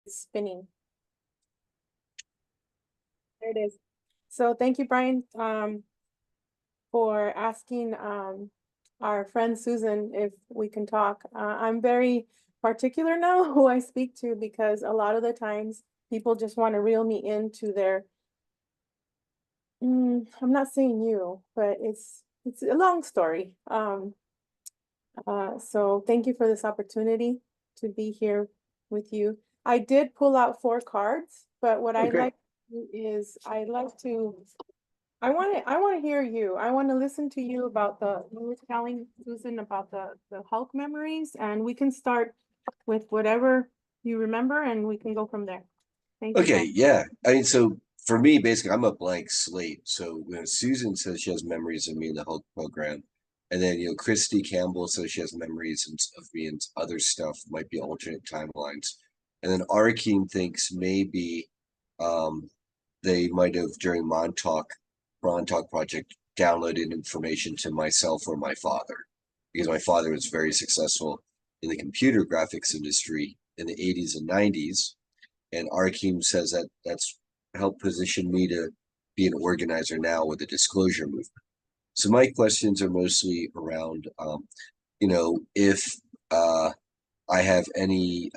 Spinning. There it is. So thank you, Brian, for asking our friend Susan if we can talk. I'm very particular now who I speak to because a lot of the times people just want to reel me into their, I'm not saying you, but it's a long story. So thank you for this opportunity to be here with you. I did pull out 4 cards, but what I like to do is I want to hear you. I want to listen to you about you were telling Susan about the Hulk memories, and we can start with whatever you remember and we can go from there. Thank you. Okay, yeah. I mean, so for me, basically, I'm a blank slate. So Susan says she has memories of me in the Hulk program, and then Christy Campbell says she has memories of me and other stuff, might be alternate timelines, and then Arkheim thinks maybe they might have during Montauk Project downloaded information to myself or my father, because my father was very successful in the computer graphics industry in the 80s and 90s. And Arkheim says that that's helped position me to be an organizer now with the disclosure movement. So my questions are mostly around, if I have any,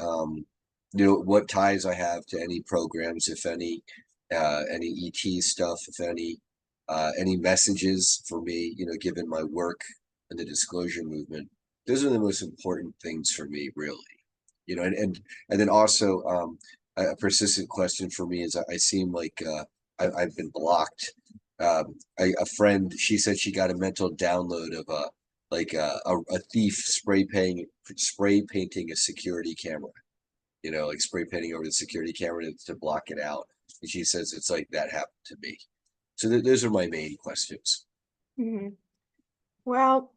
what ties I have to any programs, if any ET stuff, if any messages for me, given my work in the disclosure movement. Those are the most important things for me, really. And then also a persistent question for me is I seem like I've been blocked. A friend, she said she got a mental download of a thief spray painting a security camera. Like spray painting over the security camera to block it out. And she says it's like that happened to me. So those are my main questions. Mm-hmm. Well,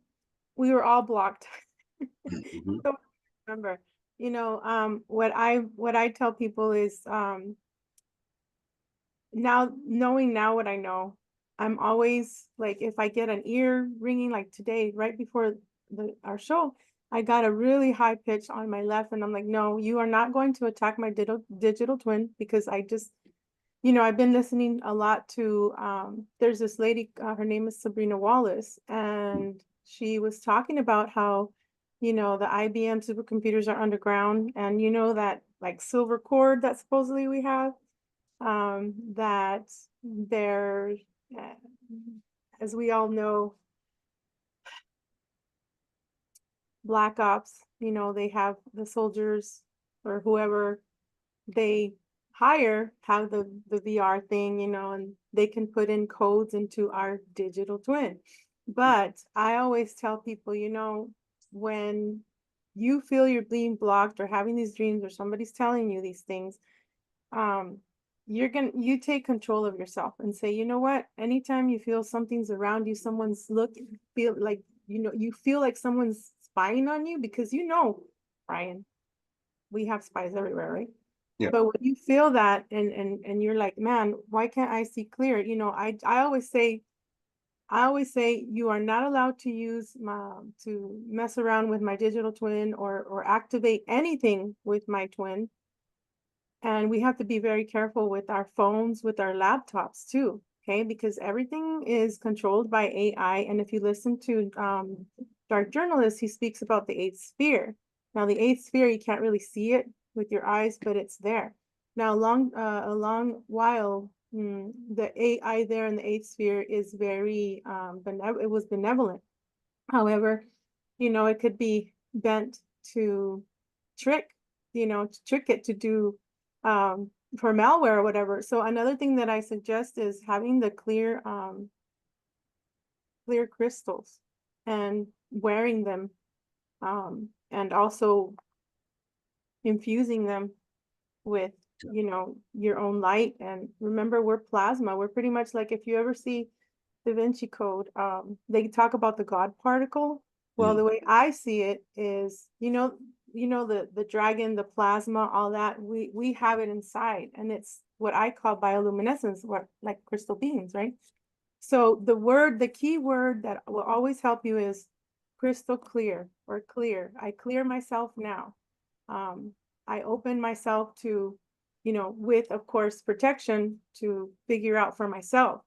we were all blocked. Mm-hmm. So remember, what I tell people is now knowing now what I know, I'm always like, if I get an ear ringing like today, right before our show, I got a really high pitch on my left, and I'm like, no, you are not going to attack my digital twin, because I just, I've been listening a lot to, there's this lady, her name is Sabrina Wallace, and she was talking about how, the IBM supercomputers are underground, and that like silver cord that supposedly we have, that they're, uh, as we all know, Black Ops, they have the soldiers or whoever they hire have the VR thing, and they can put in codes into our digital twin. But I always tell people, when you feel you're being blocked or having these dreams or somebody's telling you these things, you take control of yourself and say, you know what, anytime you feel something's around you, someone's feel like, you feel like someone's spying on you, because Brian, we have spies everywhere, right? Yeah. But when you feel that and you're like, man, why can't I see clear? I always say you are not allowed to mess around with my digital twin or activate anything with my twin. And we have to be very careful with our phones, with our laptops too, okay? Because everything is controlled by AI. And if you listen to Dark Journalist, he speaks about the 8th sphere. Now, the 8th sphere, you can't really see it with your eyes, but it's there. Now, a long while, the AI there in the 8th sphere is very, it was benevolent. However, it could be bent to trick, to trick it to do for malware or whatever. So another thing that I suggest is having the clear crystals and wearing them, and also infusing them with your own light. And remember, we're plasma. We're pretty much like, if you ever see Da Vinci Code, they talk about the God particle. Well, the way I see it is, the dragon, the plasma, all that, we have it inside, and it's what I call bioluminescence, what like crystal beings, right? So the key word that will always help you is crystal clear or clear. I clear myself now. I open myself to, you know, with of course protection, to figure out for myself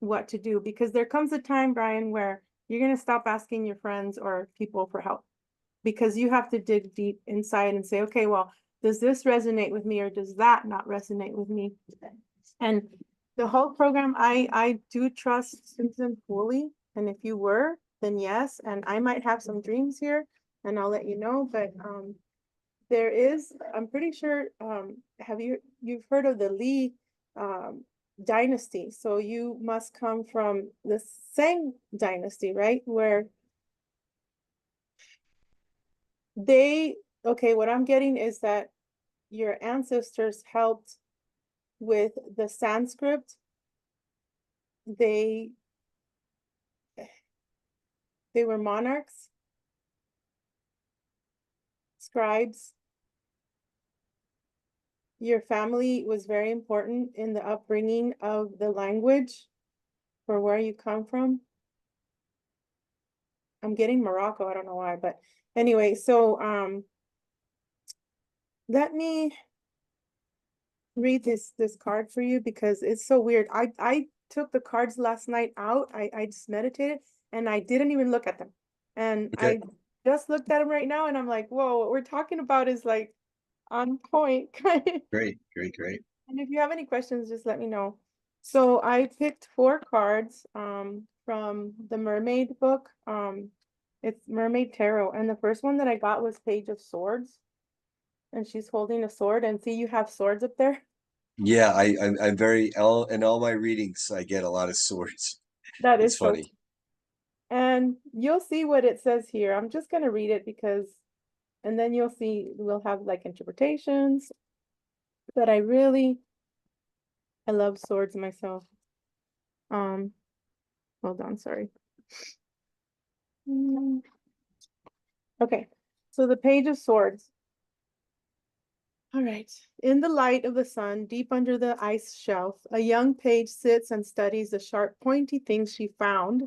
what to do, because there comes a time, Brian, where you're going to stop asking your friends or people for help, because you have to dig deep inside and say, okay, well, does this resonate with me or does that not resonate with me? And the whole program, I do trust Susan fully. And if you were, then yes. And I might have some dreams here and I'll let you know. But there is, I'm pretty sure, you've heard of the Li dynasty. So you must come from the Tseng dynasty, right? Where okay, what I'm getting is that your ancestors helped with the Sanskrit. They were monarchs, scribes. Your family was very important in the upbringing of the language for where you come from. I'm getting Morocco, I don't know why, but anyway, so let me read this card for you because it's so weird. I took the cards last night out. I just meditated and I didn't even look at them. And Okay. I just looked at them right now and I'm like, whoa, what we're talking about is like on point. Great, great, great. And if you have any questions, just let me know. So I picked 4 cards from the Mermaid book. It's Mermaid Tarot. And the first one that I got was Page of Swords. And she's holding a sword. And see, you have swords up there. Yeah, I'm very in all my readings, I get a lot of swords. That It's is so. funny. And you'll see what it says here. I'm just going to read it because, and then you'll see, we'll have like interpretations. But I love swords myself. Hold on, sorry. Okay, so the Page of Swords. All right. In the light of the sun, deep under the ice shelf, a young page sits and studies the sharp, pointy things she found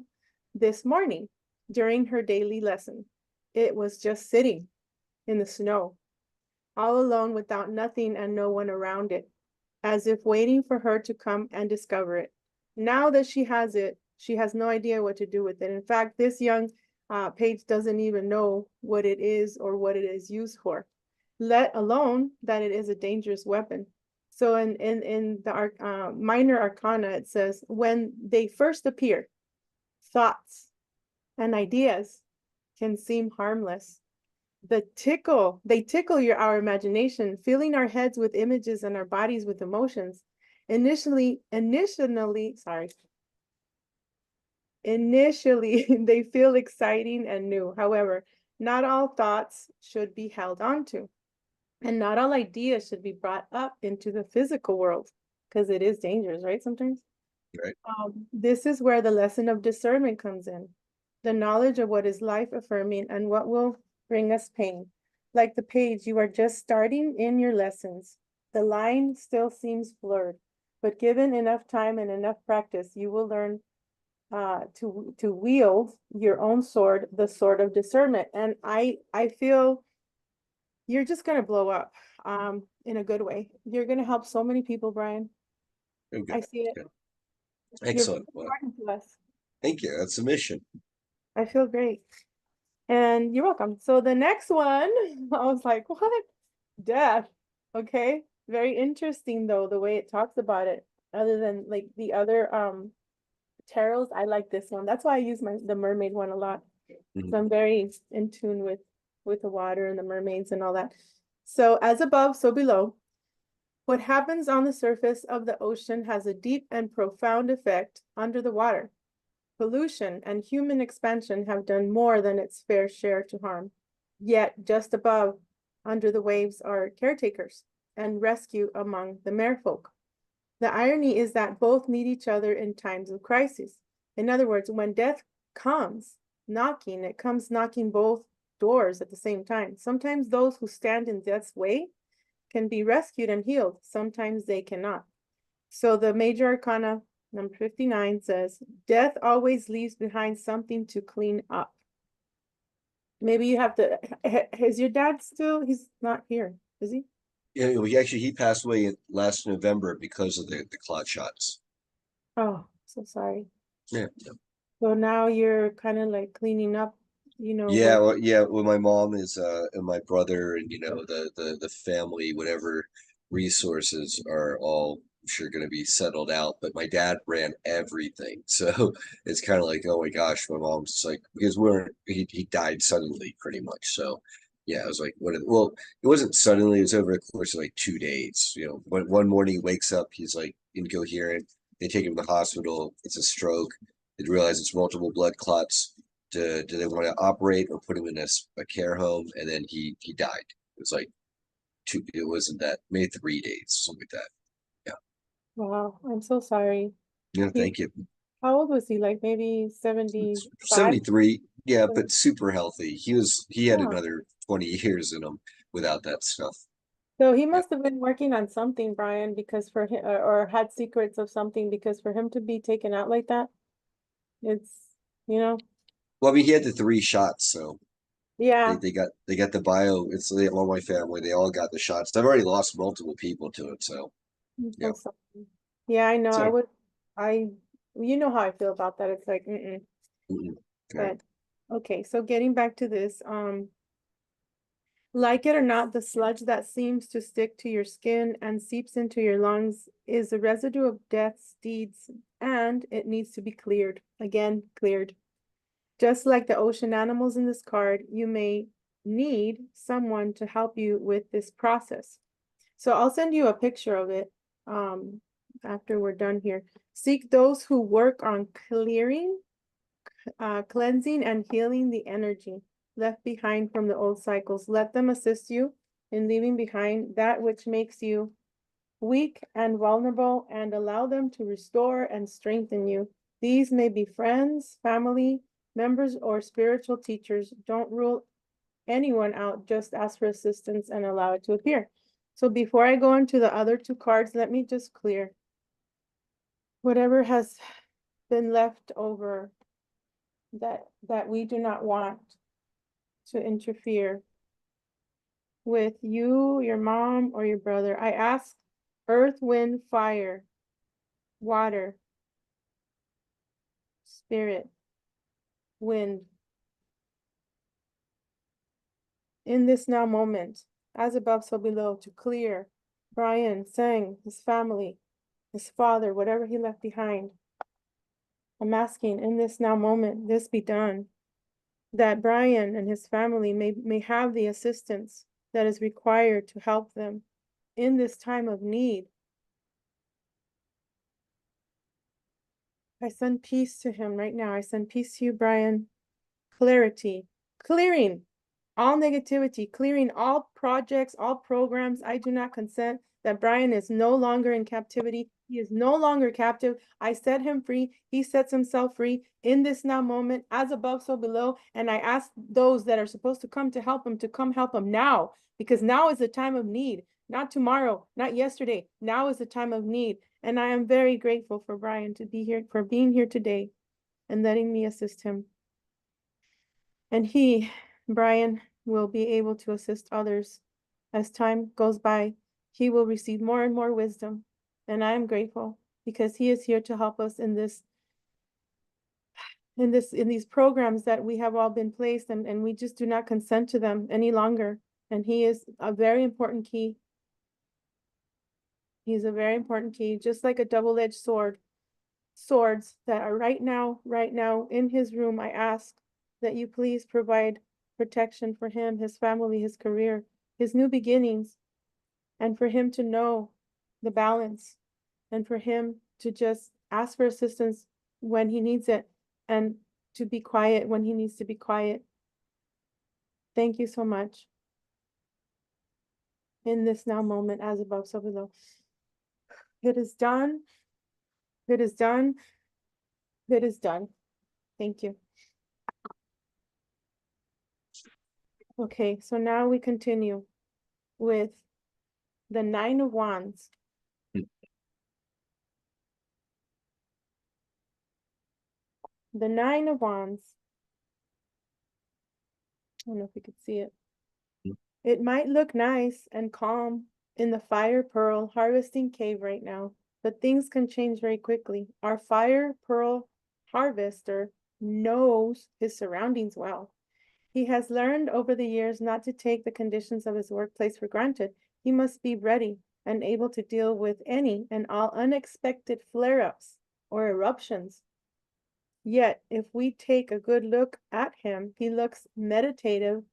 this morning during her daily lesson. It was just sitting in the snow, all alone without nothing and no one around it, as if waiting for her to come and discover it. Now that she has it, she has no idea what to do with it. In fact, this young page doesn't even know what it is or what it is used for, let alone that it is a dangerous weapon. So in the minor arcana, it says, when they first appear, thoughts and ideas can seem harmless. They tickle our imagination, filling our heads with images and our bodies with emotions. Initially, they feel exciting and new. However, not all thoughts should be held onto, and not all ideas should be brought up into the physical world, because it is dangerous, right? Sometimes. Right. This is where the lesson of discernment comes in. The knowledge of what is life affirming and what will bring us pain. Like the page, you are just starting in your lessons. The line still seems blurred, but given enough time and enough practice, you will learn to wield your own sword, the sword of discernment. And I feel you're just gonna blow up in a good way. You're gonna help so many people, Brian. Okay. I see it. Good. You're very Excellent. Well, important to us. thank you. That's a mission. I feel great. And you're welcome. So the next one, I was like, what? Death. Okay. Very interesting though, the way it talks about it. Other than like the other tarots, I like this one. That's why I use the mermaid one a lot. So I'm very in tune with the water and the mermaids and all that. So as above, so below. What happens on the surface of the ocean has a deep and profound effect under the water. Pollution and human expansion have done more than its fair share to harm. Yet just above, under the waves, are caretakers and rescue among the merfolk. The irony is that both need each other in times of crisis. In other words, when death comes knocking, it comes knocking both doors at the same time. Sometimes those who stand in death's way can be rescued and healed. Sometimes they cannot. So the major arcana, number 59, says, death always leaves behind something to clean up. Maybe you have to, is your dad still, he's not here, is he? Yeah, he passed away last November because of the clot shots. Oh, so sorry. Yeah. So now you're kind of like cleaning up, Yeah, work. well, yeah. Well, my mom is and my brother and the family, whatever resources are all sure going to be settled out. But my dad ran everything, so it's kind of like, oh my gosh, my mom's just like because he died suddenly, pretty much. So yeah, I was like, well, it wasn't suddenly; it was over the course of like 2 days. One morning he wakes up, he's like incoherent. They take him to the hospital. It's a stroke. They realize it's multiple blood clots. Do they want to operate or put him in a care home? And then he died. It was like it wasn't that, maybe 3 days, something like that. Wow, I'm so sorry. Yeah. He, Thank you. how old was he? Like maybe 75? 73. Yeah, but super healthy. He had Yeah. another 20 years in him without that stuff. So he Yeah. must have been working on something, Brian, because for him, or had secrets of something, because for him to be taken out like that, it's, you know, Well, I mean, he had the 3 shots, so they, yeah. they got they got the bio. All my family. They all got the shots. I've already lost multiple people to it, so I'm yeah. so sorry. Yeah, I know. So I, you know how I feel about that. It's like, mm-mm. Yeah. but okay. So getting back to this, like it or not, the sludge that seems to stick to your skin and seeps into your lungs is a residue of death's deeds, and it needs to be cleared. Again, cleared. Just like the ocean animals in this card, you may need someone to help you with this process. So I'll send you a picture of it after we're done here. Seek those who work on clearing, cleansing, and healing the energy left behind from the old cycles. Let them assist you in leaving behind that which makes you weak and vulnerable, and allow them to restore and strengthen you. These may be friends, family, members, or spiritual teachers. Don't rule anyone out, just ask for assistance and allow it to appear. So before I go into the other 2 cards, let me just clear whatever has been left over that we do not want to interfere with you, your mom, or your brother. I ask earth, wind, fire, water, spirit, wind, in this now moment, as above, so below, to clear Brian, Tseng, his family, his father, whatever he left behind. I'm asking in this now moment, this be done, that Brian and his family may have the assistance that is required to help them in this time of need. I send peace to him right now. I send peace to you, Brian. Clarity, clearing all negativity, clearing all projects, all programs. I do not consent that Brian is no longer in captivity. He is no longer captive. I set him free. He sets himself free in this now moment, as above, so below. And I ask those that are supposed to come to come help him now, because now is the time of need, not tomorrow, not yesterday. Now is the time of need. And I am very grateful for Brian to be here, for being here today and letting me assist him. And he, Brian, will be able to assist others. As time goes by, he will receive more and more wisdom. And I am grateful because he is here to help us in these programs that we have all been placed, and we just do not consent to them any longer. And he is a very important key. He's a very important key, just like a double-edged sword. Swords that are right now in his room. I ask that you please provide protection for him, his family, his career, his new beginnings, and for him to know the balance, and for him to just ask for assistance when he needs it, and to be quiet when he needs to be quiet. Thank you so much. In this now moment, as above, so below. It is done. It is done. It is done. Thank you. Okay, so now we continue with the 9 of Wands. The 9 of Wands. I don't know if you could see it. It might look nice and calm in the fire pearl harvesting cave right now, but things can change very quickly. Our fire pearl harvester knows his surroundings well. He has learned over the years not to take the conditions of his workplace for granted. He must be ready and able to deal with any and all unexpected flare-ups or eruptions. Yet, if we take a good look at him, he looks meditative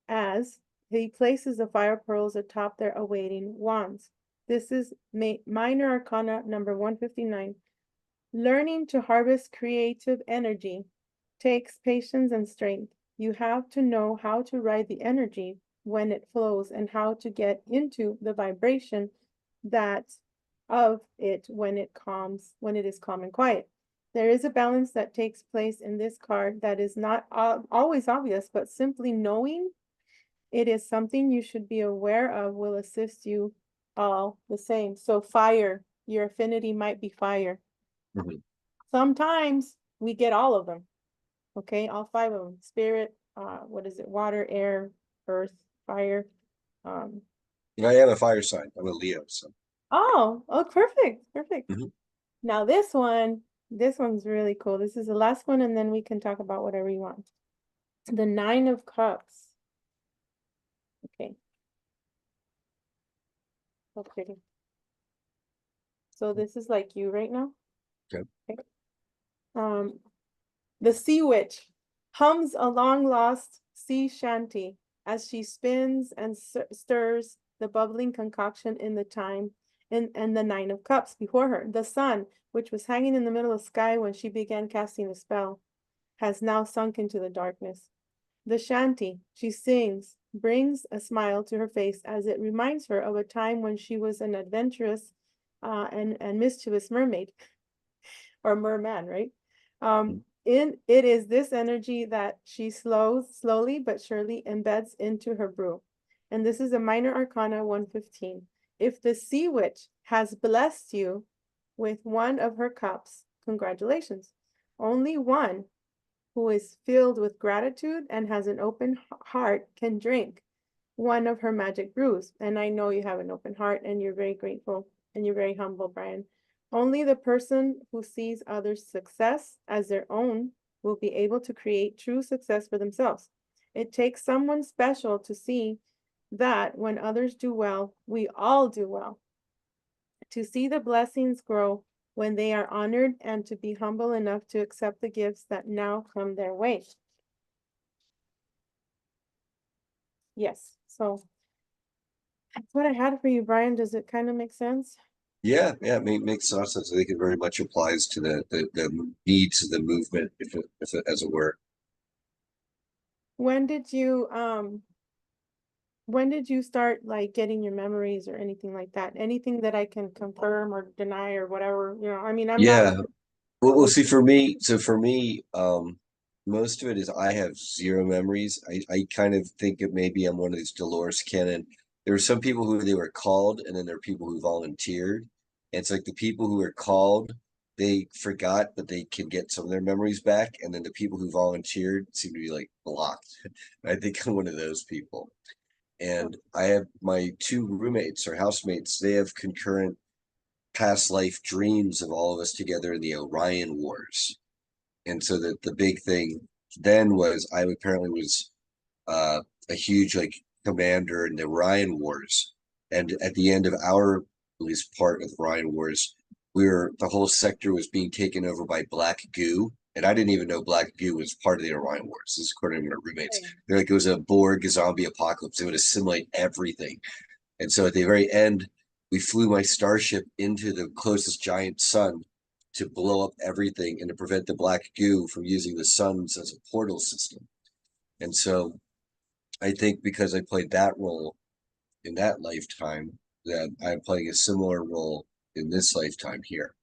as he places the fire pearls atop their awaiting wands. This is Minor Arcana number 159. Learning to harvest creative energy takes patience and strength. You have to know how to ride the energy when it flows and how to get into the vibration that of it when it is calm and quiet. There is a balance that takes place in this card that is not always obvious, but simply knowing it is something you should be aware of will assist you all the same. So fire, your affinity might be fire. Mhm. Sometimes we get all of them. Okay, all 5 of them. Spirit, what is it? Water, air, earth, fire. Um, I am a fire sign. I'm a Leo, so. oh, perfect, perfect. Mhm. Now this one's really cool. This is the last one, and then we can talk about whatever you want. The 9 of Cups. Okay. So pretty. So this is like you right now. Okay. Okay. The sea witch hums a long-lost sea shanty as she spins and stirs the bubbling concoction in the time and the 9 of Cups before her. The sun, which was hanging in the middle of the sky when she began casting the spell, has now sunk into the darkness. The shanty she sings brings a smile to her face as it reminds her of a time when she was an adventurous and mischievous mermaid or merman, right? It is this energy that she slowly but surely embeds into her brew. And this is a Minor Arcana 115. If the sea witch has blessed you with one of her cups, congratulations. Only one who is filled with gratitude and has an open heart can drink one of her magic brews. And I know you have an open heart and you're very grateful and you're very humble, Brian. Only the person who sees others' success as their own will be able to create true success for themselves. It takes someone special to see that when others do well, we all do well. To see the blessings grow when they are honored and to be humble enough to accept the gifts that now come their way. Yes, so that's what I had for you, Brian. Does it kind of make sense? Yeah, makes a lot of sense. I think it very much applies to the needs of the movement, if it as it were. When did you start like getting your memories or anything like that? Anything that I can confirm or deny or whatever, I mean, I'm not. Yeah. Well, see, for me, most of it is I have zero memories. I kind of think it maybe I'm one of these Dolores Cannon. There are some people who they were called, and then there are people who volunteered. And it's like the people who are called, they forgot, but they can get some of their memories back. And then the people who volunteered seem to be like blocked. I think I'm one of those people. And I have my 2 roommates or housemates, they have concurrent past life dreams of all of us together in the Orion Wars. And so that the big thing then was I apparently was a huge like commander in the Orion Wars. And at the end of our at least part of the Orion Wars, the whole sector was being taken over by black goo. And I didn't even know black goo was part of the Orion Wars. This is according to my roommates. They're like it was a Borg zombie apocalypse. It would assimilate everything. And so at the very end, we flew my starship into the closest giant sun to blow up everything and to prevent the black goo from using the suns as a portal system. And so I think because I played that role in that lifetime, that I'm playing a similar role in this lifetime here.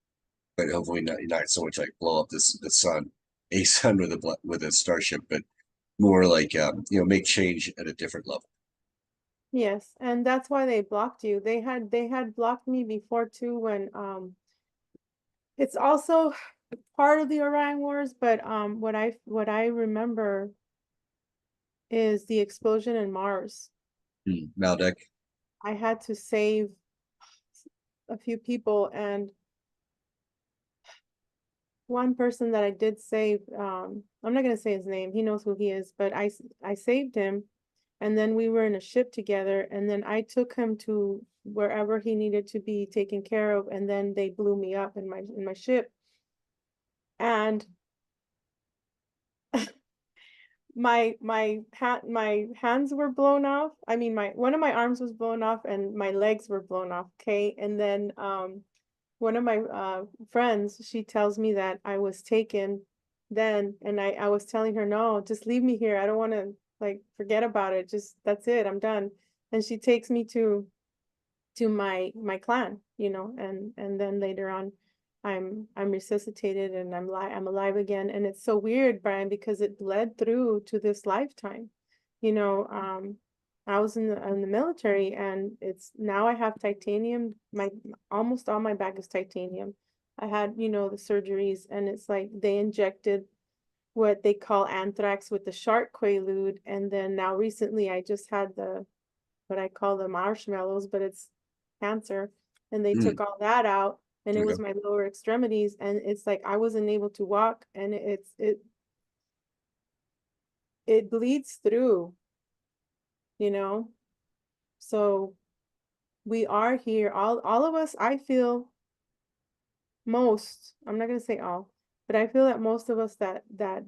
But hopefully not so much like blow up the sun, a sun with a starship, but more like make change at a different level. Yes, and that's why they blocked you. They had blocked me before too when it's also part of the Orion Wars, but what I remember is the explosion in Mars. Maldek. I had to save a few people, and one person that I did save, I'm not gonna say his name, he knows who he is, but I saved him, and then we were in a ship together, and then I took him to wherever he needed to be taken care of, and then they blew me up in my ship. And my hands were blown off. I mean, my one of my arms was blown off and my legs were blown off. Okay. And then one of my friends, she tells me that I was taken then, and I was telling her, no, just leave me here. I don't want to, like, forget about it. Just that's it. I'm done. And she takes me to my clan, you know, and then later on I'm resuscitated and I'm alive again. And it's so weird, Brian, because it bled through to this lifetime. You know, I was in the military, and it's now I have titanium. My almost all my back is titanium. I had, you know, the surgeries, and it's like they injected what they call anthrax with the shark quaalude, and then now recently I just had the what I call the marshmallows, but it's cancer, and they Mm, took all that out, and it was okay. my lower extremities, and it's like I wasn't able to walk, and it bleeds through, you know. So we are here, all of us. I feel most, I'm not going to say all, but I feel that most of us that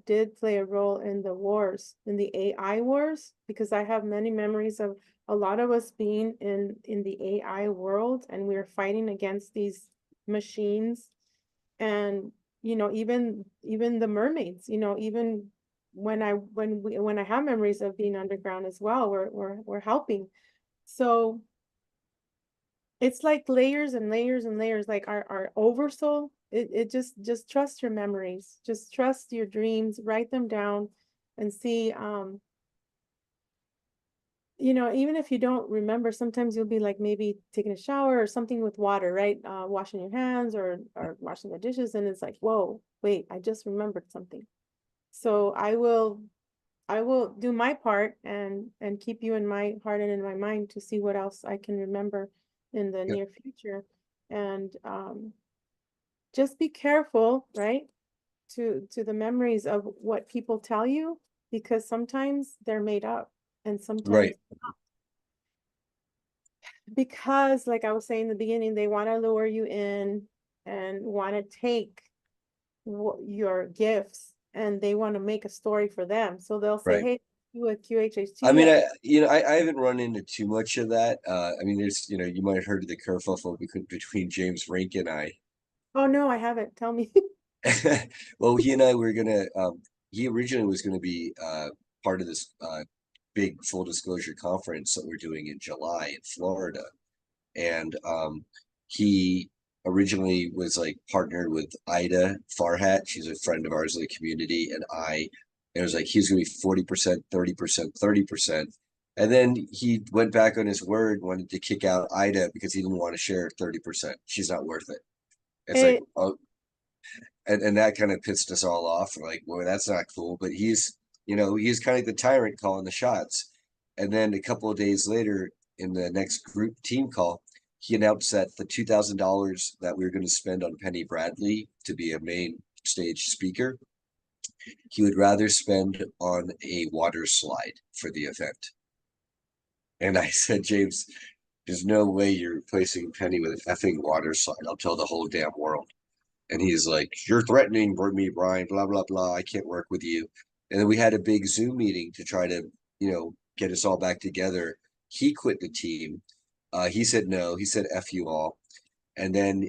did play a role in the wars, in the AI wars, because I have many memories of a lot of us being in the AI world, and we were fighting against these machines. And you know, even the mermaids, you know, even when I have memories of being underground as well, we're helping. So it's like layers and layers and layers, like our oversoul. It just trust your memories, just trust your dreams, write them down, and see. You know, even if you don't remember, sometimes you'll be like maybe taking a shower or something with water, right? Washing your hands or washing the dishes, and it's like, whoa, wait, I just remembered something. So I will do my part and keep you in my heart and in my mind to see what else I can remember in the Yep. near future. And just be careful, right? To the memories of what people tell you, because sometimes they're made up, and sometimes Right. because, like I was saying in the beginning, they want to lure you in and want to take your gifts, and they want to make a story for them. So they'll say, Right. hey, do a I QHHT. mean, I haven't run into too much of that. I mean, there's, you might have heard of the kerfuffle between James Rink and I. Oh no, I haven't. Tell me. Well, he and I were gonna. He originally was going to be part of this big full disclosure conference that we're doing in July in Florida, and he originally was like partnered with Ida Farhat. She's a friend of ours in the community, and it was like he's going to be 40%, 30%, 30%. And then he went back on his word, wanted to kick out Ida because he didn't want to share 30%. She's not worth it. It's like, Hey, oh, and that kind of pissed us all off. Like, well, that's not cool. But he's kind of the tyrant calling the shots. And then a couple of days later, in the next group team call, he announced that the $2,000 that we were going to spend on Penny Bradley to be a main stage speaker, he would rather spend on a water slide for the event. And I said, James, there's no way you're replacing Penny with an effing water slide. I'll tell the whole damn world. And he's like, "You're threatening me, Brian, blah, blah, blah. I can't work with you." And then we had a big Zoom meeting to try to, get us all back together. He quit the team. He said no. He said F you all. And then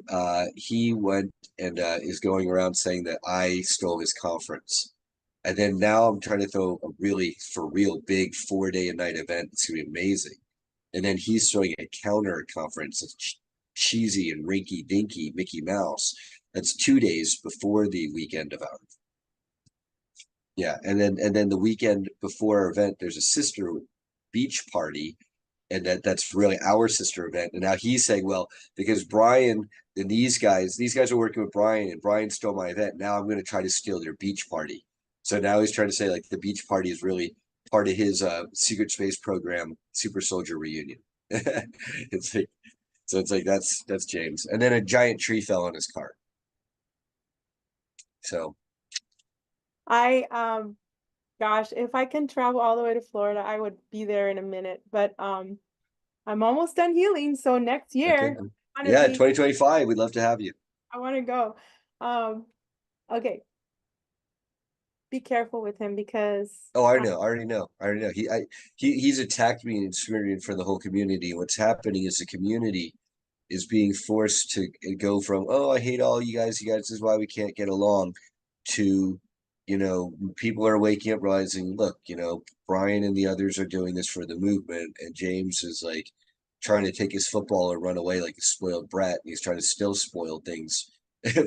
he went and is going around saying that I stole his conference. And then now I'm trying to throw a really, for real, big 4 day a night event. It's going to be amazing. And then he's throwing a counter conference that's cheesy and rinky dinky Mickey Mouse. That's 2 days before the weekend of our yeah, and then the weekend before our event, there's a sister beach party, and that's really our sister event. And now he's saying, well, because Brian and these guys are working with Brian, and Brian stole my event. Now I'm going to try to steal their beach party. So now he's trying to say like the beach party is really part of his secret space program, super soldier reunion. It's like, so it's like that's James. And then a giant tree fell on his car. So I gosh, if I can travel all the way to Florida, I would be there in a minute. But I'm almost done healing, so next okay. year I want to Yeah, be 2025, we'd love to have you. I want to go. Um okay, be careful with him because Oh, I know. I already know. I already know. He's attacked me and smeared me in front of the whole community. What's happening is the community is being forced to go from, oh, I hate all you guys. You guys, this is why we can't get along, to, people are waking up realizing, look, Brian and the others are doing this for the movement, and James is like trying to take his football and run away like a spoiled brat, and he's trying to still spoil things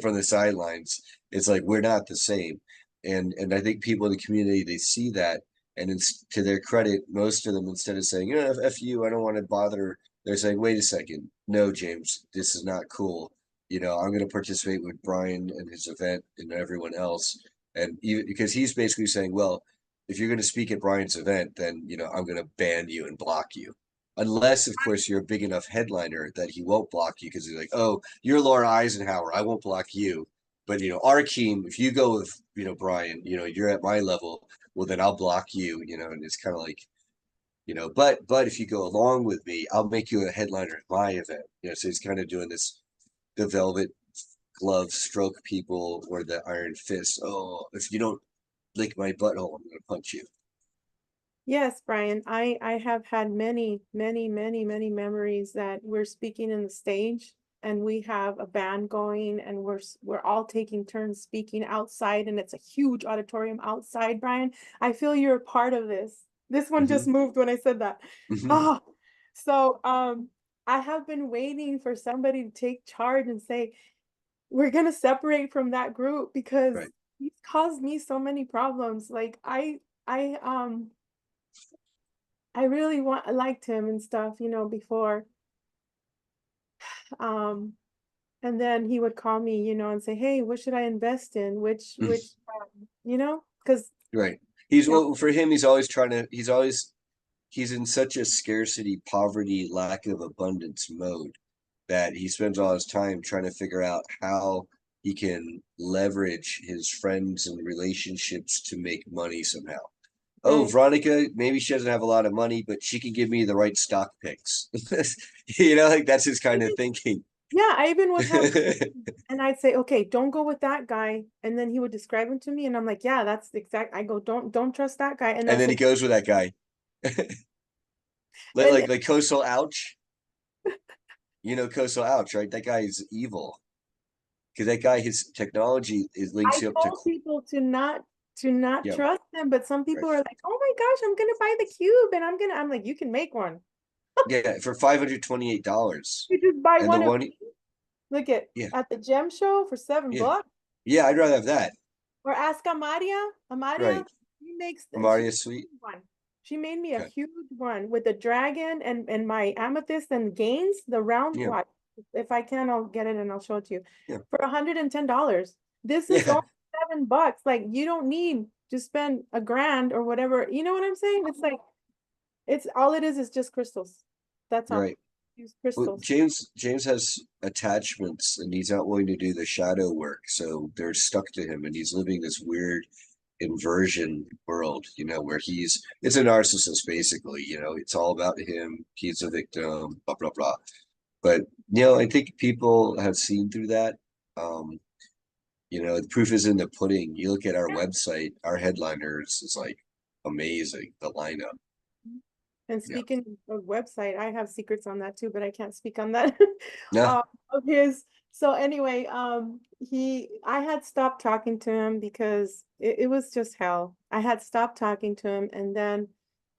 from the sidelines. It's like we're not the same, and I think people in the community, they see that, and it's to their credit, most of them, instead of saying, F you, I don't want to bother, they're saying, wait a second, no, James, this is not cool. I'm going to participate with Brian and his event and everyone else. And even because he's basically saying, well, if you're going to speak at Brian's event, then, I'm going to ban you and block you. Unless, of course, you're a big enough headliner that he won't block you because he's like, oh, you're Laura Eisenhower. I won't block you. But, Arkheim, if you go with, Brian, you're at my level, well, then I'll block you, and it's kind of like, but if you go along with me, I'll make you a headliner at my event. So he's kind of doing this, the velvet glove stroke people or the iron fist. Oh, if you don't lick my butthole, I'm gonna punch you. yes, Brian, I have had many, many, many, many memories that we're speaking in the stage and we have a band going and we're all taking turns speaking outside and it's a huge auditorium outside, Brian. I feel you're a part of this. This one just Mm-hmm. moved when I said that. Mm-hmm. Oh, so I have been waiting for somebody to take charge and say, we're gonna separate from that group because Right. he's caused me so many problems. Like I I really liked him and stuff, before. Um, and then he would call me, and say, "Hey, what should I invest in? Because Right. He's you know, well for him. He's always trying to. He's in such a scarcity, poverty, lack of abundance mode that he spends all his time trying to figure out how he can leverage his friends and relationships to make money somehow. Oh, hey, Veronica, maybe she doesn't have a lot of money, but she can give me the right stock picks. Like that's his kind of even- thinking. yeah, I even would have, And and I'd say, okay, don't go with that guy, and then he would describe him to me, and I'm like, yeah, that's exact. I go, don't trust that guy, and that's then he it. goes with that guy. like And like like Coastal Ouch. Coastal Ouch, right? That guy is evil. Because that guy, his technology is links I you up to, told people to not yeah, trust them, but some right. people are like, oh my gosh, I'm gonna buy the cube, and I'm like, you can make one. Yeah, for $528. You just buy And the one of one, look yeah, at the gem show for seven yeah, bucks. yeah, I'd rather have that. Or ask Amaria. Amaria, Right. she makes she Mario made Sweet. me one. She made me a Okay. huge one with the dragon and my amethyst and gains, the round Yeah. watch. If I can, I'll get it and I'll show it to you Yeah. for $110. This is Yeah. only $7. Like you don't need to spend a grand or whatever. You know what I'm saying? It's like it's all it is just crystals. That's all. Right. Use Well, crystals. James has attachments and he's not willing to do the shadow work, so they're stuck to him, and he's living this weird inversion world, where it's a narcissist basically, it's all about him, he's a victim, blah blah blah. But I think people have seen through that. Um, the proof is in the pudding. You look at our website, our headliners is like amazing, the lineup. And Yeah. speaking of website, I have secrets on that too, but I can't speak on that Yeah. of his. So anyway, I had stopped talking to him because it was just hell. I had stopped talking to him, and then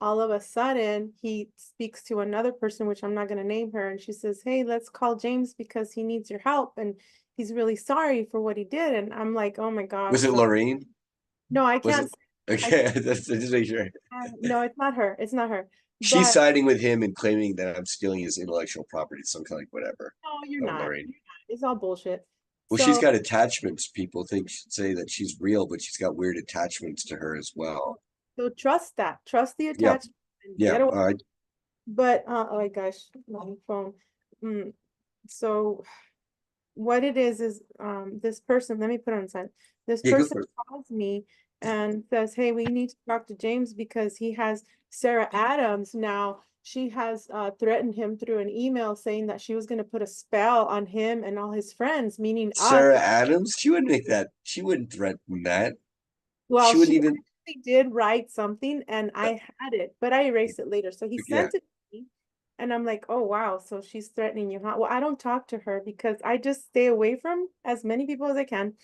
all of a sudden he speaks to another person, which I'm not going to name her, and she says, "Hey, let's call James because he needs your help, and he's really sorry for what he did." And I'm like, "Oh my Was gosh!" it So Lorraine? no, I Was can't. it I okay? That's just make sure. no, it's not her. It's not her. She's But siding with him and claiming that I'm stealing his intellectual property, something like whatever. no, you're Oh, not. Lorraine. You're not. It's all bullshit. Well, she's So got attachments. People say that she's real, but she's got weird attachments to her as well. so trust that. Trust the Yeah, attachment and yeah. get away. All right. But oh my gosh, my phone. Mm, so what it is this person, let me put it on silent. This Yeah, go person for it. calls me and says, hey, we need to talk to James because he has Sarah Adams now. She has threatened him through an email saying that she was going to put a spell on him and all his friends, meaning us. Sarah Adams, she wouldn't make that. She wouldn't threaten that. Well, She she wouldn't even. actually did write something and I had it, but I erased it later. So he Yeah, sent it to me and I'm like, oh wow, so she's threatening you, huh? Well, I don't talk to her because I just stay away from as many people as I can,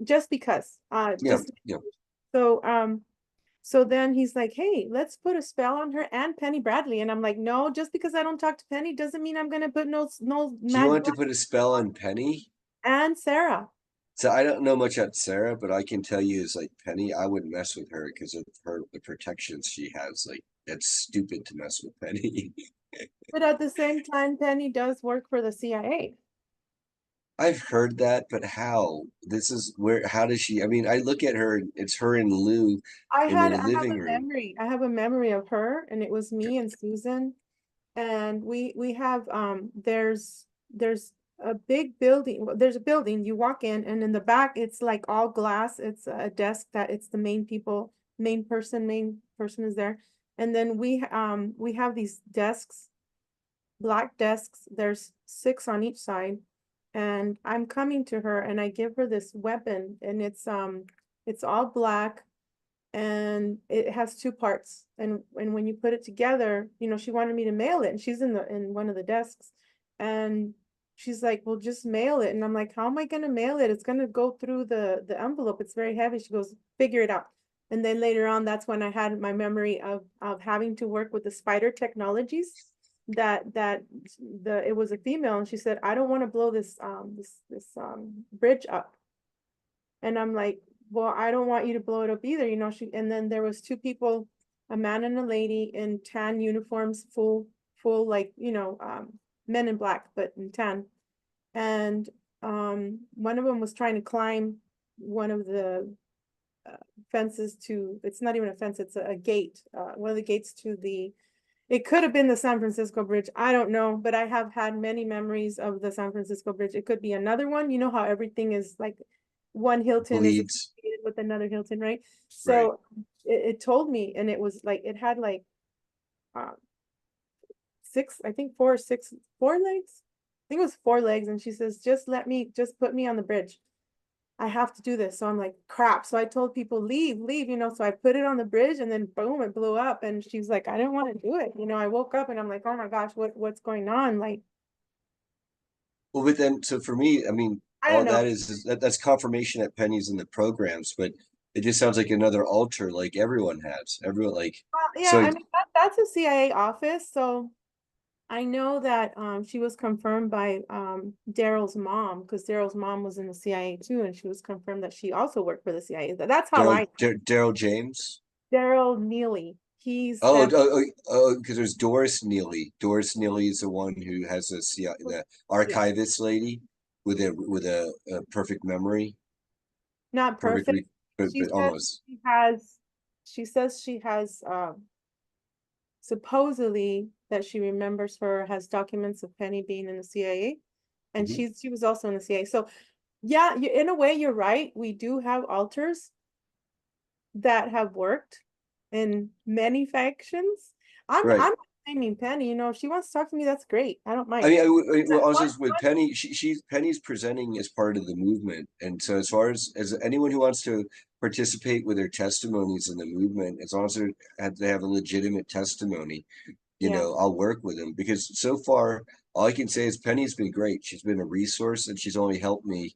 just because. yeah, Just yeah. so so then he's like, hey, let's put a spell on her and Penny Bradley. And I'm like, no, just because I don't talk to Penny doesn't mean I'm gonna put no Do you mad want to put a spell on Penny? and Sarah. So I don't know much about Sarah, but I can tell you is like Penny, I wouldn't mess with her because of her the protections she has. Like that's stupid to mess with Penny. But at the same time, Penny does work for the CIA. I've heard that, but how? This is where how does she I mean, I look at her, it's her and Lou in their I have living a room. memory. I have a memory of her, and it was me and Susan. And we have there's a big building. Well, there's a building, you walk in, and in the back it's like all glass. It's a desk that it's the main person is there. And then we have these desks, black desks. There's six on each side. And I'm coming to her and I give her this weapon and it's all black and it has two parts. And when you put it together, you know, she wanted me to mail it and she's in one of the desks and she's like, well, just mail it. And I'm like, how am I gonna mail it? It's gonna go through the envelope. It's very heavy. She goes, figure it out. And then later on, that's when I had my memory of having to work with the spider technologies that it was a female and she said, I don't want to blow this bridge up. And I'm like, well, I don't want you to blow it up either, you know. And then there was two people, a man and a lady in tan uniforms, full like, you know, men in black, but in tan. And one of them was trying to climb one of the fences to, it's not even a fence, it's a gate, one of the gates to the, it could have been the San Francisco Bridge. I don't know, but I have had many memories of the San Francisco Bridge. It could be another one. You know how everything is like one Hilton is Bleeds. associated with another Hilton, right? Right. So it told me, and it was like it had like uh, six, I think four or six, four legs. I think it was four legs, and she says, just put me on the bridge. I have to do this. So I'm like, crap. So I told people, leave, you know. So I put it on the bridge and then boom, it blew up. And she's like, I didn't want to do it. You know, I woke up and I'm like, oh my gosh, what's going on? Like, Well, but then, so for me, I mean, I don't all know. that is that that's confirmation that Penny's in the programs, but it just sounds like another altar, like everyone has. Everyone like Well, yeah, so. I mean that's a CIA office. So I know that she was confirmed by Daryl's mom because Daryl's mom was in the CIA too, and she was confirmed that she also worked for the CIA. That's how I Daryl James. Daryl Neely. He's Oh, F because there's Doris Neely. Doris Neely is the one who has the yeah, archivist lady with a perfect memory, not perfect, perfect. She but says almost. she has she says she has supposedly that she remembers her has documents of Penny being in the CIA and Mhm. she was also in the CIA. So yeah, in a way you're right. We do have alters that have worked in many factions. Right. I'm not blaming Penny, you know, if she wants to talk to me, that's great. I don't I mind. mean, well, also What with Penny, she's Penny's presenting as part of the movement, and so as far as anyone who wants to participate with their testimonies in the movement, as long as they have a legitimate testimony, yeah. I'll work with them because so far all I can say is Penny's been great. She's been a resource, and she's only helped me,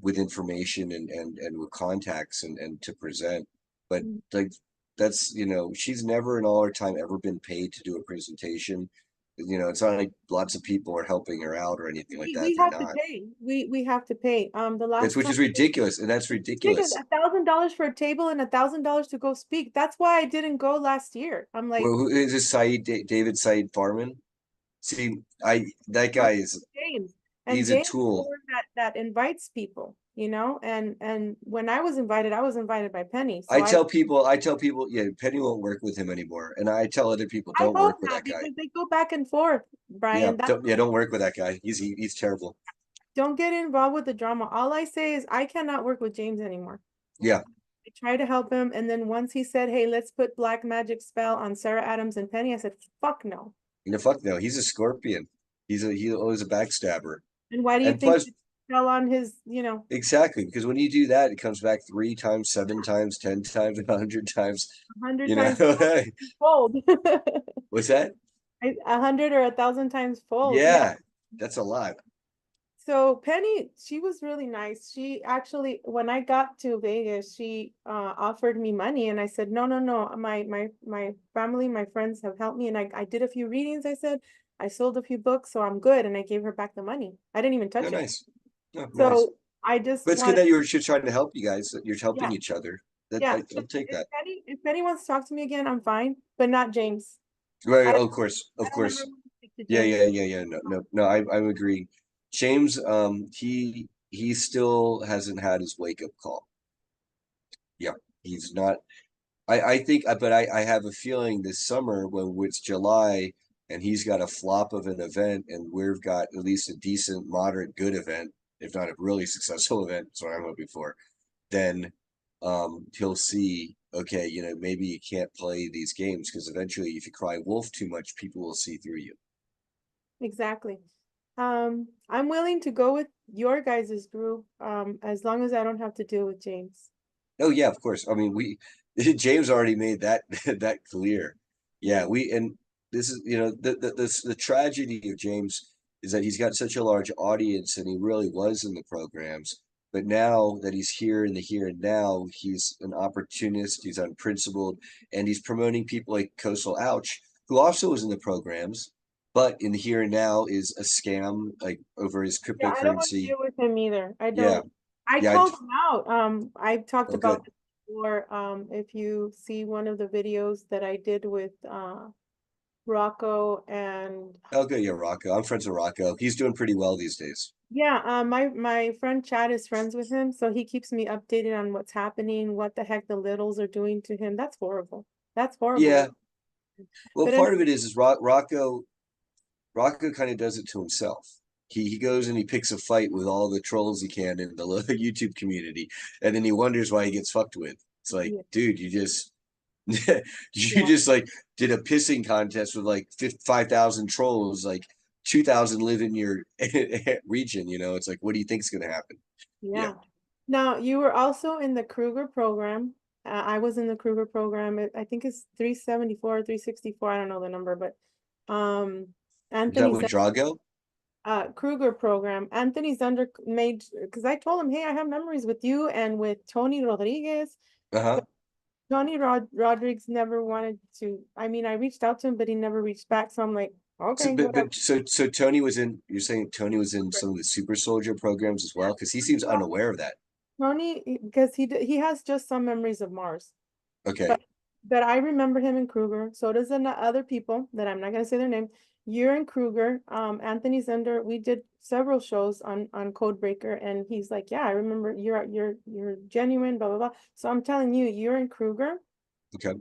with information and with contacts and to present. But like that's she's never in all her time ever been paid to do a presentation. It's not like lots of people are helping her out or anything like that. We They're have to not. pay. We have to pay. The That's last which time is ridiculous, and that's it's ridiculous, ridiculous. $1,000 for a table and $1,000 to go speak. That's why I didn't go last year. I'm like, Well, who is this David Said Farman? See, I that no, guy is James. And he's a James tool. that invites people, you know, and when I was invited by Penny. So I tell people, yeah, Penny won't work with him anymore. And I tell other people, I don't hope work with not that guy. because they go back and forth, Yeah, Brian. That don't work with that guy. He's terrible. don't get involved with the drama. All I say is I cannot work with James anymore. Yeah, I tried to help him, and then once he said, "Hey, let's put black magic spell on Sarah Adams and Penny," I said, "Fuck no." you know, fuck no. He's a scorpion. He's always a backstabber. And why do you And think plus, he fell on his, you know, exactly, because when you do that, it comes back 3 times, 7 times, 10 times, 100 times. 100 You know, times fold? what's that? 100 or 1,000 times fold. Yeah. Yeah, that's a lot. So Penny, she was really nice. She actually, when I got to Vegas, she offered me money, and I said, no, no, no. My family, my friends have helped me, and I did a few readings. I said, I sold a few books, so I'm good, and I gave her back the money. I didn't even Oh, touch it. nice. Oh, nice. So I just But it's good wanted, that you're trying to help you guys. That you're helping yeah, each other. That yeah. I'll take that. If Penny wants to talk to me again, I'm fine, but not James. Right. I Oh, of course. I Of don't ever course. want to speak to Yeah, James. yeah, yeah, yeah. No, no, no. I'm agreeing. James, he still hasn't had his wake up call. Yeah, he's not. I think, but I have a feeling this summer when it's July and he's got a flop of an event and we've got at least a decent, moderate, good event, if not a really successful event, that's what I'm hoping for, then he'll see, okay, you know, maybe you can't play these games because eventually if you cry wolf too much, people will see through you. Exactly. I'm willing to go with your guys' group, as long as I don't have to deal with James. Oh yeah, of course. I mean, we James already made that that clear. Yeah, Yeah. we and this is, you know, the tragedy of James is that he's got such a large audience and he really was in the programs. But now that he's here in the here and now, he's an opportunist, he's unprincipled, and he's promoting people like Coastal Ouch, who also was in the programs, but in the here and now is a scam, like over his Yeah, I don't want to cryptocurrency. deal with him either. I Yeah, don't. I yeah, called him out. I've talked oh about good. this before. If you see one of the videos that I did with Rocco and Oh, good. Yeah, Rocco. I'm friends with Rocco. He's doing pretty well these days. yeah, my friend Chad is friends with him, so he keeps me updated on what's happening, what the heck the littles are doing to him. That's horrible. That's horrible. Yeah. Well, But then part of it is Rocco kind of does it to himself. He goes and he picks a fight with all the trolls he can in the YouTube community, and then he wonders why he gets fucked with. It's like, yeah, dude, you just you yeah, just like did a pissing contest with like 5,000 trolls, like 2,000 live in your region. You know, it's like, what do you think's going to happen? Yeah. yeah. Now, you were also in the Kruger program. I was in the Kruger program. I think it's 374, 364. I don't know the number, but Is that Anthony with Drago? Kruger program. Anthony Zunder made because I told him, hey, I have memories with you and with Tony Rodriguez. Uh-huh. But Tony Rodriguez never wanted to. I mean, I reached out to him, but he never reached back. So I'm like, So, okay, but whatever. but so Tony was in. You're saying Tony was in some of the super soldier programs as well, because he seems unaware of that. Tony, because he has just some memories of Mars. Okay, But I remember him in Kruger. So does the other people that I'm not gonna say their name. You're in Kruger. Anthony Zender. We did several shows on Codebreaker, and he's like, yeah, I remember you're genuine, blah blah blah. So I'm telling you, you're in Kruger, okay.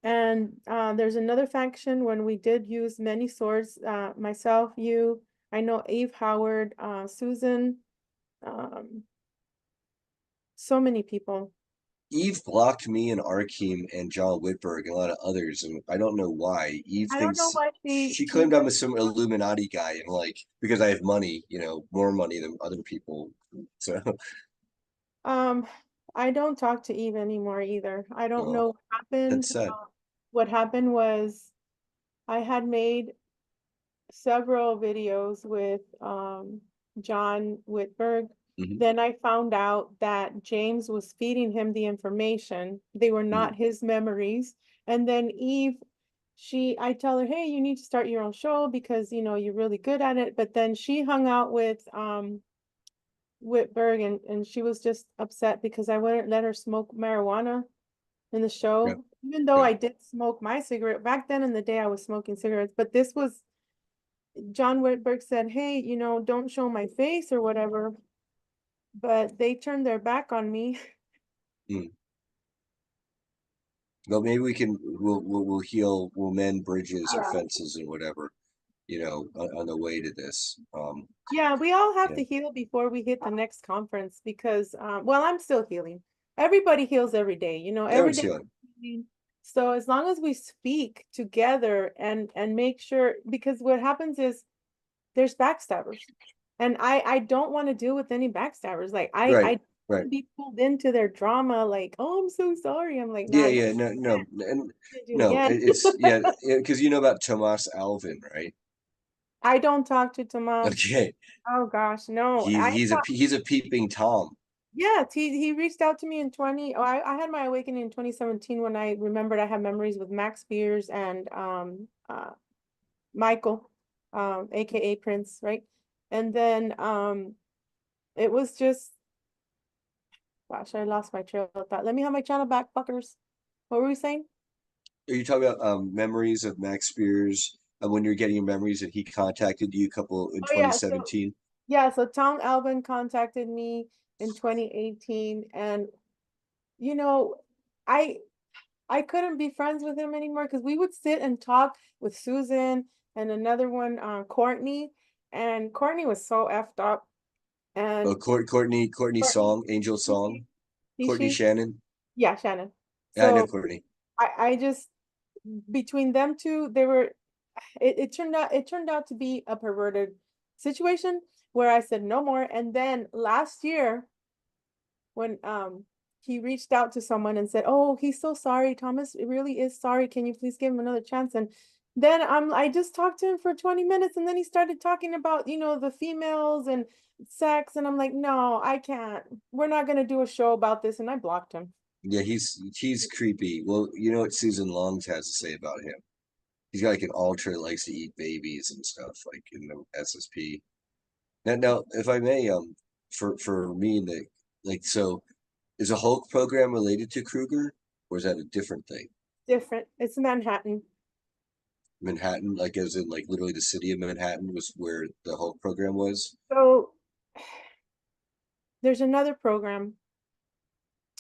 and there's another faction when we did use many swords. Myself, you, I know Eve Howard, Susan, um, so many people. Eve blocked me and Arkheim and John Whitberg and a lot of others, and I don't know why. Eve I don't know thinks why she she claimed I'm some Illuminati guy, and like because I have money, you know, more money than other people. So, Um, I don't talk to Eve anymore either. I don't well, know what happened. that's sad. What happened was I had made several videos with John Whitberg. Hmm. Then I found out that James was feeding him the information. They were not his memories. And then Eve, I tell her, hey, you need to start your own show because you know you're really good at it. But then she hung out with Whitberg, and she was just upset because I wouldn't let her smoke marijuana in the Yeah, show, even though yeah. I did smoke my cigarette back then in the day. I was smoking cigarettes, but this was John Whitberg said, hey, you know, don't show my face or whatever, but they turned their back on me. Mm. Well, maybe we'll heal, we'll mend bridges or Yeah. fences and whatever, on the way to this. Yeah, we all have Yeah, to heal before we hit the next conference because, well, I'm still healing. Everybody heals every day, you know, every everyone's day. healing. So as long as we speak together and make sure, because what happens is there's backstabbers, and I don't want to deal with any backstabbers. Like I Right, don't want right. to be pulled into their drama. Like, oh, I'm so sorry. I'm like, Yeah, nah, don't yeah, no, no, and do it no, again. it's yeah, because you know about Tomas Alvin, right? I don't talk to Tomas. Okay, Oh gosh, no. he's a peeping Tom. Yeah, he reached out to me in 20. Oh, I had my awakening in 2017 when I remembered I had memories with Max Spears and Michael, aka Prince, right? And then it was just, gosh, I lost my trail of thought. Let me have my channel back, fuckers. What were we saying? Are you talking about memories of Max Spears when you're getting your memories that he contacted you a couple in Oh yeah, so 2017? yeah, so Tom Alvin contacted me in 2018, and you know, I I couldn't be friends with him anymore because we would sit and talk with Susan and another one, Courtney, and Courtney was so effed up. Oh, And Courtney Courtney, Song, Angel is she, Song, is Courtney she? Shannon. Yeah, Shannon. Yeah, I know So Courtney. I just, between them two, it turned out to be a perverted situation where I said no more. And then last year, when he reached out to someone and said, "Oh, he's so sorry. Thomas really is sorry. Can you please give him another chance?" And then I just talked to him for 20 minutes, and then he started talking about, you know, the females and sex, and I'm like, "No, I can't. We're not gonna do a show about this." And I blocked him. Yeah, he's creepy. Well, you know what Susan Longs has to say about him? He's got like an altar that likes to eat babies and stuff, like in the SSP. Now, if I may, for me and the like, so is a Hulk program related to Kruger, or is that a different thing? Different. It's Manhattan. Manhattan, like as in like literally the city of Manhattan was where the Hulk program was. So there's another program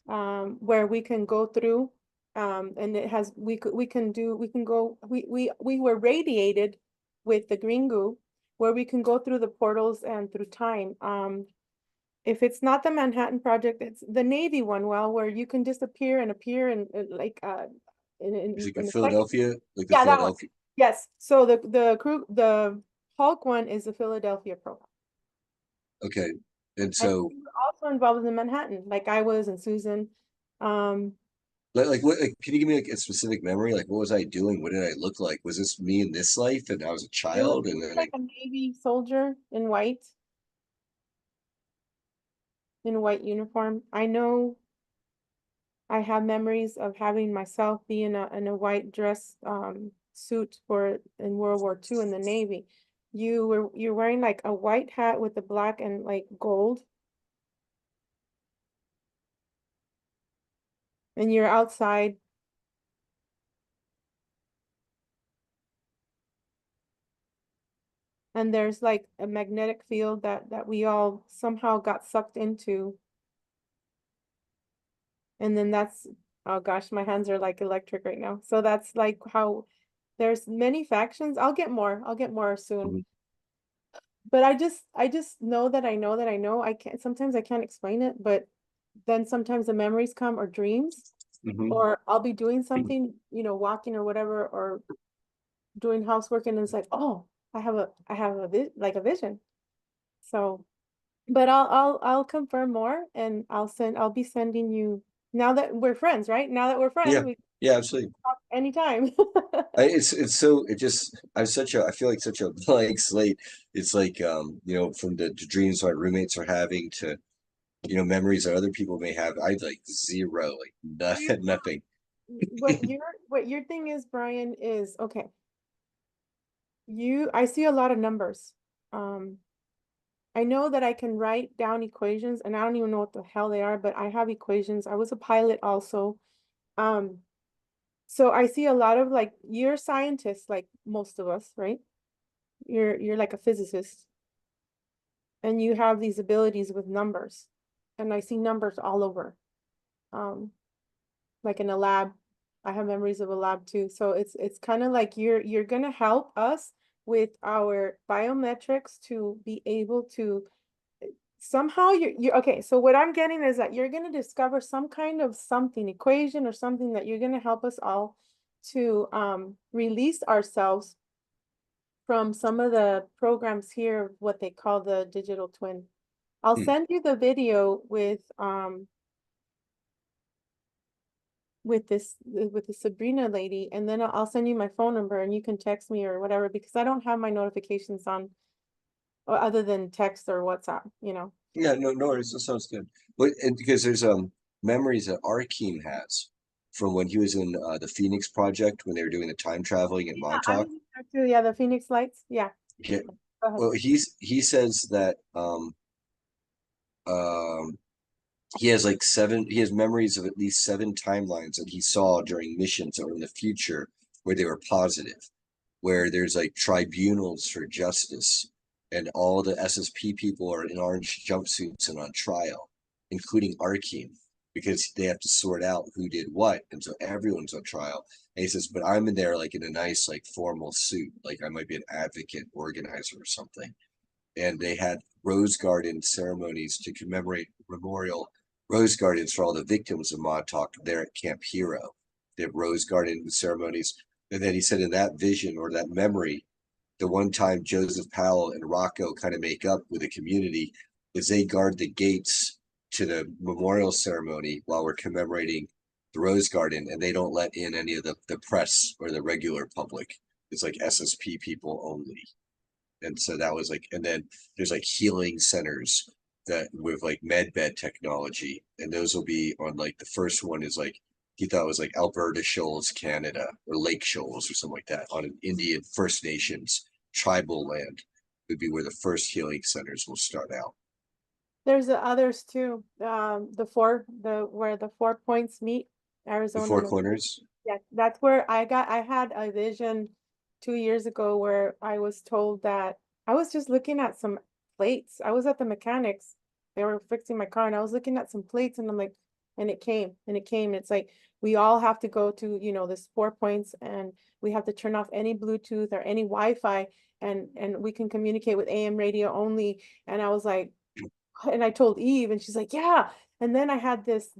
where we can go through, and it has we can do we can go we were radiated with the green goo, where we can go through the portals and through time. If it's not the Manhattan Project, it's the Navy one, well, where you can disappear and appear and like Is it in like a second. Philadelphia, like the Yeah, that one. Philadelphia? Yes. So the Hulk one is the Philadelphia program. Okay, and And so we were also involved in Manhattan, like I was and Susan. Um, like what? Like, can you give me like a specific memory? Like, what was I doing? What did I look like? Was this me in this life, and I was a child, you and look then like a Navy soldier in white uniform. I know I have memories of having myself be in a white dress suit for in World War II in the Navy. You're wearing like a white hat with the black and like gold, and you're outside, and there's like a magnetic field that we all somehow got sucked into. And then that's, oh gosh, my hands are like electric right now. So that's like how there's many factions. I'll get more soon. Mhm. But I just know that I know that I know. I can't, sometimes I can't explain it, but then sometimes the memories come or dreams, Mhm. or I'll be doing something, you know, walking or whatever, or doing housework, and it's like, oh, I have a like a vision. So, but I'll confirm more, and I'll be sending you, now that we're friends, right? Now that we're friends, Yeah, we yeah, absolutely. talk anytime. It's so it just I feel like such a blank slate. It's like from the dreams my roommates are having to memories that other people may have. I like zero, like You nothing, nothing. what your thing is, Brian, is okay. I see a lot of numbers. Um, I know that I can write down equations, and I don't even know what the hell they are, but I have equations. I was a pilot also. Um, so I see a lot of, like, you're scientists, like most of us, right? you're like a physicist, and you have these abilities with numbers, and I see numbers all over. Um, like in a lab, I have memories of a lab too. So it's kind of like you're gonna help us with our biometrics to be able to somehow you're okay. So what I'm getting is that you're gonna discover some kind of something, equation or something that you're gonna help us all to release ourselves from some of the programs here, what they call the digital twin. I'll Hmm. send you the video with the Sabrina lady, and then I'll send you my phone number and you can text me or whatever, because I don't have my notifications on or other than text or WhatsApp, you know. Yeah, no, no worries. That sounds good. But and because there's memories that Arkheim has from when he was in the Phoenix Project when they were doing the time traveling in Yeah, I Montauk. was there too. Yeah, the Phoenix Lights. Yeah. Yeah, Go ahead. well, he says that um he has like seven. He has memories of at least seven timelines that he saw during missions or in the future where they were positive, where there's like tribunals for justice, and all the SSP people are in orange jumpsuits and on trial, including Arkeem, because they have to sort out who did what, and so everyone's on trial. And he says, but I'm in there like in a nice like formal suit, like I might be an advocate, organizer, or something. And they had rose garden ceremonies to commemorate memorial rose gardens for all the victims of Montauk there at Camp Hero. They have rose garden ceremonies. And then he said in that vision or that memory, the one time Joseph Powell and Rocco kind of make up with the community is they guard the gates to the memorial ceremony while we're commemorating the Rose Garden, and they don't let in any of the press or the regular public. It's like SSP people only. And so that was like, and then there's like healing centers that with like med bed technology, and those will be on like the first one is like he thought it was like Alberta Shoals, Canada, or Lake Shoals or something like that on an Indian First Nations tribal land would be where the first healing centers will start out. There's the others too. The where the 4 points meet, The Arizona. Four Corners. Yeah, that's where I had a vision 2 years ago where I was told that I was just looking at some plates. I was at the mechanics. They were fixing my car and I was looking at some plates and I'm like, and it came and it came. It's like we all have to go to, this 4 points, and we have to turn off any Bluetooth or any Wi-Fi, and we can communicate with AM radio only. And I was like, and I told Eve and she's like, yeah. And then I had this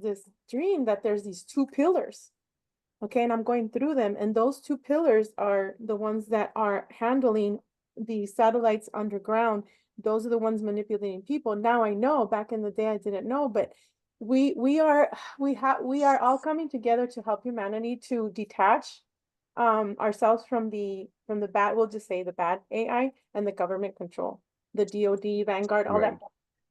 dream that there's these two pillars. Okay, and I'm going through them, and those two pillars are the ones that are handling the satellites underground. Those are the ones manipulating people. Now I know, back in the day I didn't know, but we are we are all coming together to help humanity to detach ourselves from the bad, we'll just say the bad AI and the government control, the DoD, Vanguard, all that. Right.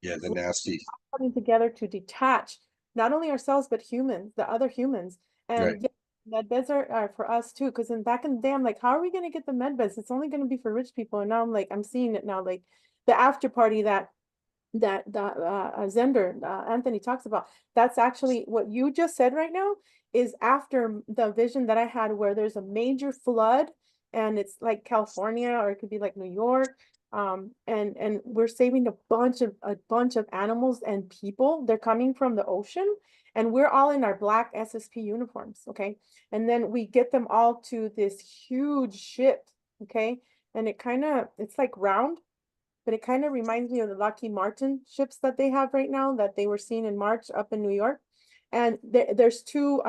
Yeah, the nasty. Coming together to detach not only ourselves but humans, the other humans. Right. And yeah, med beds are for us too. Because back in the day, I'm like, how are we going to get the med beds? It's only going to be for rich people. And now I'm like, I'm seeing it now, like the after party that Zender Anthony talks about. That's actually what you just said right now. Is after the vision that I had where there's a major flood, and it's like California or it could be like New York. And we're saving a bunch of animals and people. They're coming from the ocean, and we're all in our black SSP uniforms. Okay, and then we get them all to this huge ship. Okay, and it's like round, but it kind of reminds me of the Lockheed Martin ships that they have right now that they were seen in March up in New York. And there's two,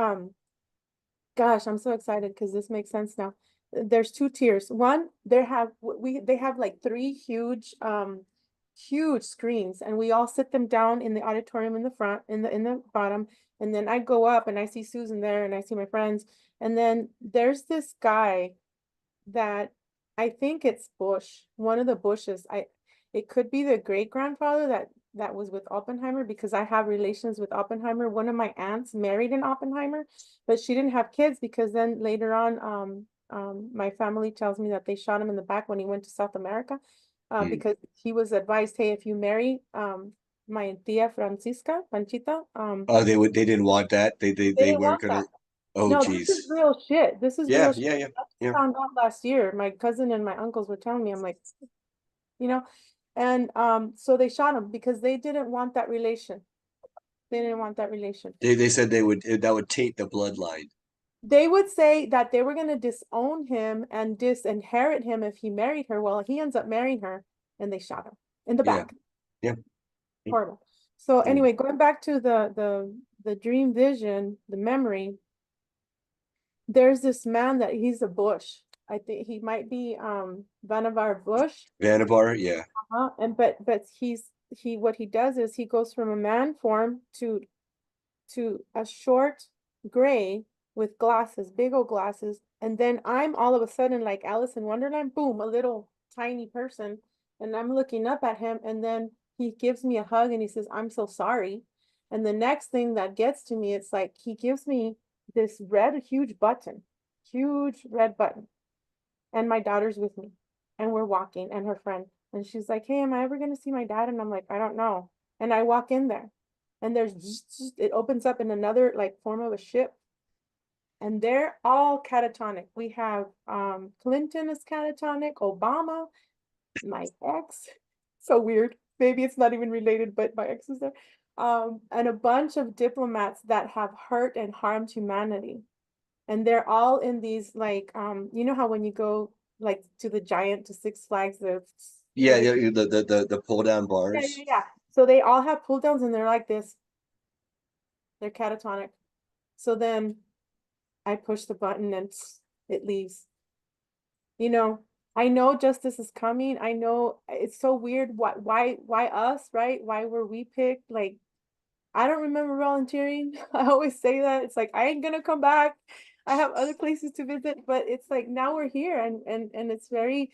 gosh, I'm so excited because this makes sense now. There's two tiers. One, they have like three huge screens, and we all sit them down in the auditorium in the front, in the bottom. And then I go up and I see Susan there and I see my friends. And then there's this guy that I think it's Bush, one of the Bushes. It could be the great grandfather that was with Oppenheimer, because I have relations with Oppenheimer. One of my aunts married an Oppenheimer, but she didn't have kids because then later on, my family tells me that they shot him in the back when he went to South America, Hmm. because he was advised, hey, if you marry my tia Francisca, Panchita, Oh, they didn't want that. They they they didn't weren't want gonna. that. Oh, No, this is geez. real shit. This is Yeah, real shit. yeah, yeah, I just yeah. found out last year. My cousin and my uncles were telling me, I'm like, you know, and so they shot him because they didn't want that relation. They didn't want that relation. They said they would that would taint the bloodline. They would say that they were going to disown him and disinherit him if he married her. Well, he ends up marrying her and they shot him in the Yeah, back. yeah, Horrible. So yeah. anyway, going back to the dream vision, the memory, there's this man that he's a Bush. I think he might be Vannevar Bush. Vannevar, yeah. And but he what he does is he goes from a man form to a short gray with glasses, big old glasses, and then I'm all of a sudden like Alice in Wonderland, boom, a little tiny person, and I'm looking up at him, and then he gives me a hug and he says, "I'm so sorry." And the next thing that gets to me, it's like he gives me this red, huge red button, and my daughter's with me, and we're walking, and her friend, and she's like, "Hey, am I ever gonna see my dad?" And I'm like, "I don't know." And I walk in there, and it opens up in another like form of a ship, and they're all catatonic. We have Clinton is catatonic, Obama, my ex, so weird. Maybe it's not even related, but my ex is there. And a bunch of diplomats that have hurt and harmed humanity. And they're all in these like you know how when you go like to the giant to Six Flags, the Yeah, really, yeah, the pull down yeah, bars. yeah, yeah. So they all have pull downs and they're like this. They're catatonic. So then I push the button and it leaves. You know, I know justice is coming. I know it's so weird. Why us, right? Why were we picked? Like, I don't remember volunteering. I always say that. It's like I ain't gonna come back. I have other places to visit, but it's like now we're here and it's very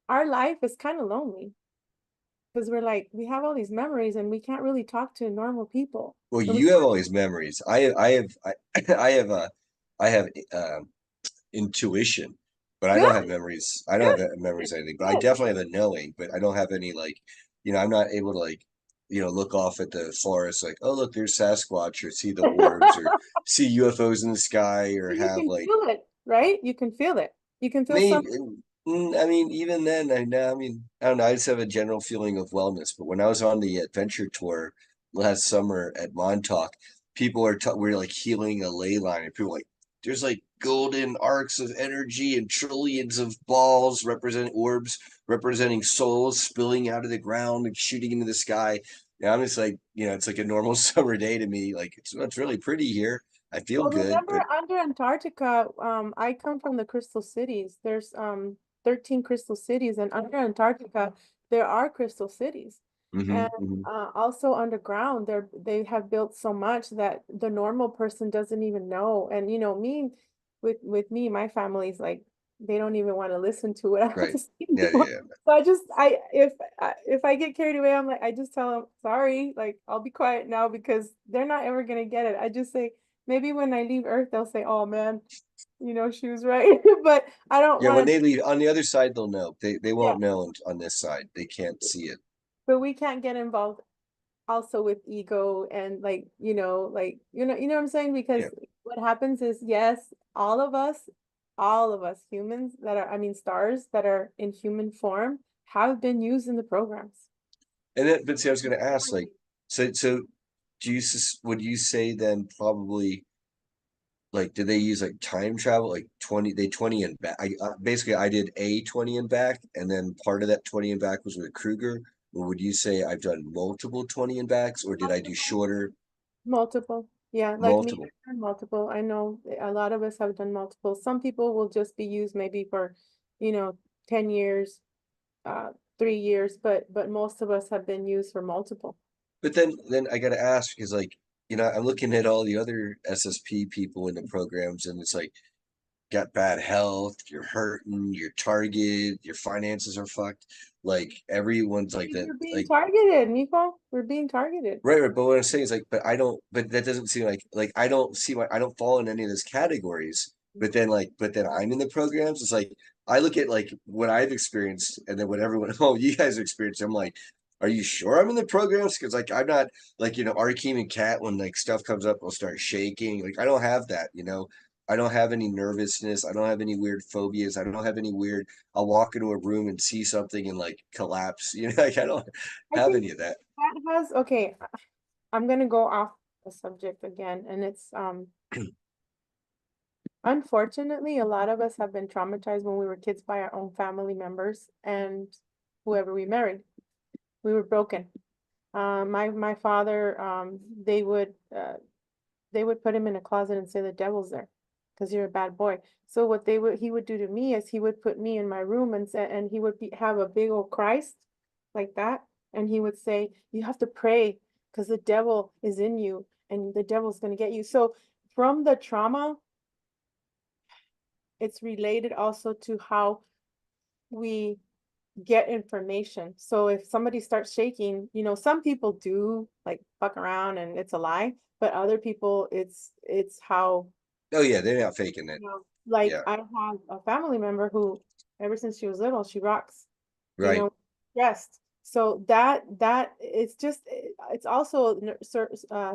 our life is kind of lonely because we're like we have all these memories and we can't really talk to normal people. Well, And we you have all these memories. I have I have intuition, but I don't good, have memories. I don't good, have memories good, or anything, but I good. definitely have a knowing, but I don't have any like, I'm not able to like, look off at the forest like, oh, look, there's Sasquatch or see the orbs or see UFOs in the sky or You have can like feel it, right? You can feel it. You can feel maybe, some. I mean, even then, I mean, I don't know. I just have a general feeling of wellness. But when I was on the adventure tour last summer at Montauk, people were like healing a ley line, and people were like, there's like golden arcs of energy and trillions of balls representing orbs, representing souls spilling out of the ground and shooting into the sky. And I'm just like, it's like a normal summer day to me. Like it's really pretty here. I feel Well, good, remember but under Antarctica, I come from the crystal cities. There's 13 crystal cities, and under Antarctica, there are crystal cities. And hmm. also underground, they have built so much that the normal person doesn't even know. And you know, me with me, my family's like they don't even want to listen to what I have Right. to say Yeah, anymore. yeah, So if I get carried away, I'm like I just tell them sorry, like I'll be quiet now because they're not ever gonna get it. I just say maybe when I leave Earth, they'll say, "Oh man, you know, she was right." But I don't yeah. When want to. they leave on the other side, they'll know. They Yeah, won't know on this side. They can't see it. but we can't get involved also with ego and like you know what I'm saying? Because Yeah. what happens is yes, all of us humans that are I mean stars that are in human form have been used in the programs. And then, but see, I was going to ask, like, so, would you say then probably like, did they use like time travel, like 20, they 20 and back? Basically, I did a 20 and back, and then part of that 20 and back was with Kruger. Or would you say I've done multiple 20 and backs, or did I do shorter, Multiple. Yeah, like me, multiple? I've done multiple. I know a lot of us have done multiple. Some people will just be used maybe for, you know, 10 years, 3 years, but most of us have been used for multiple. But then I gotta ask because like, I'm looking at all the other SSP people in the programs, and it's like got bad health, you're hurting, you're targeted, your finances are fucked. Like everyone's like that, We're being like targeted, Nico. We're being targeted. right, right. But what I'm saying is like, but that doesn't seem like I don't fall in any of those categories. But then I'm in the programs. It's like I look at like what I've experienced and then what everyone, oh, you guys experienced. I'm like, are you sure I'm in the programs? Because like I'm not like Arkheim and Cat when like stuff comes up, I'll start shaking. Like I don't have that, I don't have any nervousness. I don't have any weird phobias. I don't have any weird. I'll walk into a room and see something and like collapse. Like I don't I have think any of that. that has, okay, I'm gonna go off the subject again, and it's unfortunately a lot of us have been traumatized when we were kids by our own family members and whoever we married. We were broken. My father, they would put him in a closet and say the devil's there because you're a bad boy. So what he would do to me is he would put me in my room and say, and he would have a big old Christ like that, and he would say, you have to pray because the devil is in you and the devil's gonna get you. So from the trauma, it's related also to how we get information. So if somebody starts shaking, some people do like fuck around and it's a lie, but other people it's how, Oh yeah, they're not faking it. like Yeah, I have a family member who ever since she was little, she rocks, you right. know, stressed. So that it's just it's also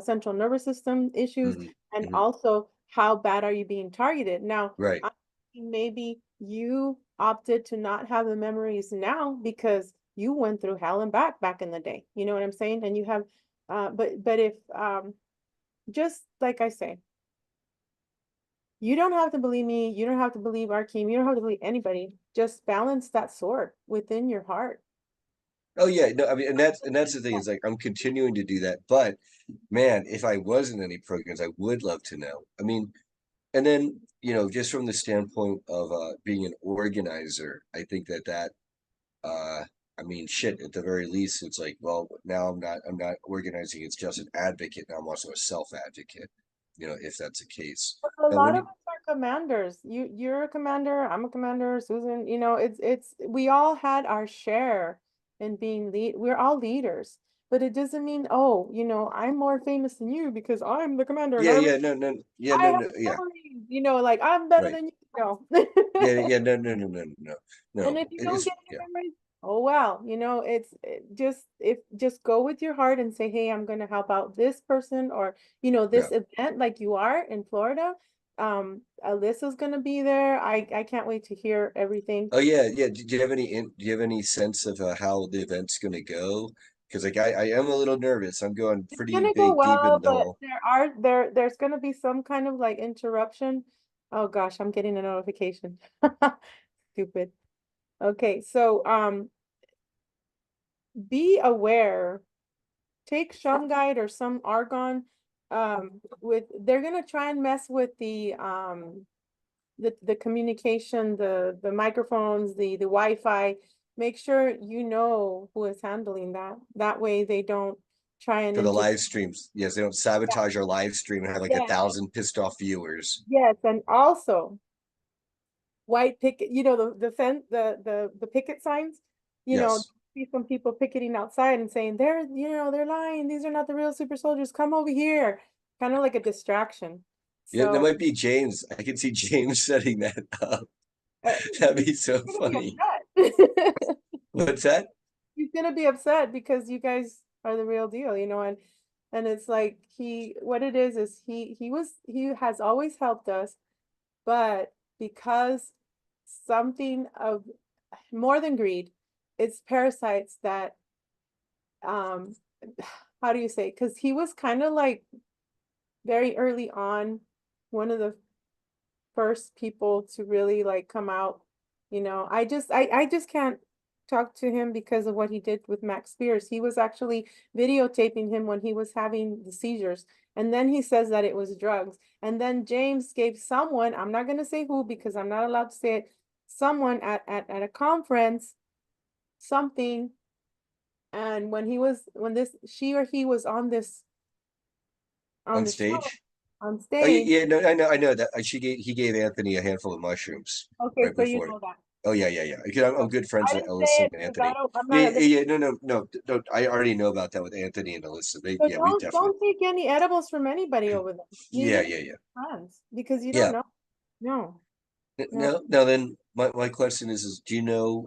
central nervous system issues, Hmm. and Hmm. also how bad are you being targeted? Now, Right. maybe you opted to not have the memories now because you went through hell and back in the day. You know what I'm saying? And you have but if just like I say, you don't have to believe me, you don't have to believe our team, you don't have to believe anybody. Just balance that sword within your heart. Oh yeah, no, I mean, and that's the thing is like I'm continuing to do that, but man, if I was in any programs, I would love to know. I mean, and then just from the standpoint of being an organizer, I think that uh, I mean, shit. At the very least, it's like, well, now I'm not organizing. It's just an advocate. Now I'm also a self advocate. If that's the case. A Now, when lot of you, us are commanders. You're a commander, I'm a commander, Susan, it's we all had our share in being we're all leaders. But it doesn't mean, oh, I'm more famous than you because I'm the commander and yeah, yeah, no, no, yeah, I no, have no, yeah, memories, like I'm better right, than you. No. yeah, yeah, no, no, no, no, no, And no. if you don't It's get any yeah, memories, oh well, just go with your heart and say, hey, I'm gonna help out this person, or yeah. this event like you are in Florida. Alyssa's gonna be there. I can't wait to hear everything. Oh yeah, yeah. Do you have any sense of how the event's going to go? Because like I am a little nervous. I'm going It's pretty gonna go big deep well, in the but hole. there's gonna be some kind of like interruption. Oh gosh, I'm getting a notification. Stupid. Okay, so be aware, take Shungite or some argon with they're gonna try and mess with the communication, the microphones, the Wi-Fi. Make sure you know who is handling that. That way they don't try and For the inter live streams. Yes, they don't sabotage our live stream and have like a yeah, thousand pissed off viewers. yes, and also white picket, the fence, the picket signs, Yes. see some people picketing outside and saying they're lying, these are not the real super soldiers, come over here, kind of like a distraction. Yeah, that So might be James. I can see James setting that up. That'd he's be so gonna be funny. upset. What's that? He's gonna be upset because you guys are the real deal, and it's like what it is he has always helped us, but because something of more than greed, it's parasites that um how do you say? Because he was kind of like very early on one of the first people to really like come out. I just can't talk to him because of what he did with Max Spears. He was actually videotaping him when he was having the seizures. And then he says that it was drugs. And then James gave someone, I'm not gonna say who because I'm not allowed to say it, someone at a conference, something. And when this she or he was on On the show stage? on Oh yeah, stage. yeah, no, I know that. He gave Anthony a handful of mushrooms Okay, right so you before. know that. Oh yeah, yeah, yeah. Because I'm So good friends I with didn't say Alyssa it and because I Anthony. don't, I'm Yeah, not. yeah, yeah. No, no, no, no. I already know about that with Anthony and Alyssa. So Yeah, we don't definitely. don't take any edibles from anybody over there. Yeah, Even yeah, yeah, friends, because you don't yeah. know. No, no. Now then, my question is do you know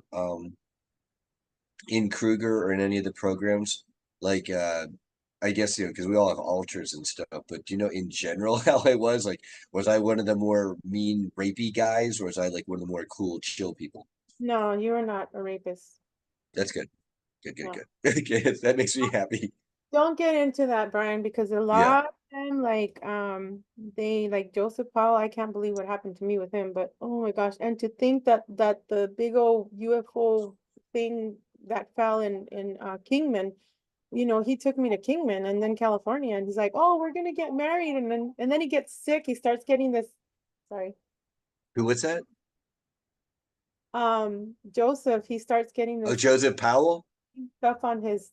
in Kruger or in any of the programs, like I guess because we all have alters and stuff, but do you know in general how I was? Like, was I one of the more mean, rapey guys, or was I like one of the more cool, chill people? No, you are not a rapist. That's good. Good, good, No. good. Okay, that makes me happy. Don't get into that, Brian, because a Yeah. lot of them, like, they like Joseph Powell. I can't believe what happened to me with him, but oh my gosh! And to think that the big old UFO thing that fell in Kingman, he took me to Kingman and then California, and he's like, "Oh, we're gonna get married," and then he gets sick. He starts getting this. Sorry, Who was that? Joseph. He starts getting Oh, this Joseph Powell? stuff on his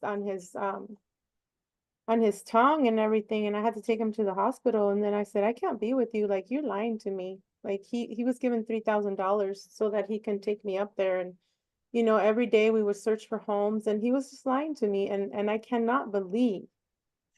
tongue and everything, and I had to take him to the hospital. And then I said, I can't be with you, like, you're lying to me. Like, he was given $3,000 so that he can take me up there. And every day we would search for homes, and he was just lying to me. And I cannot believe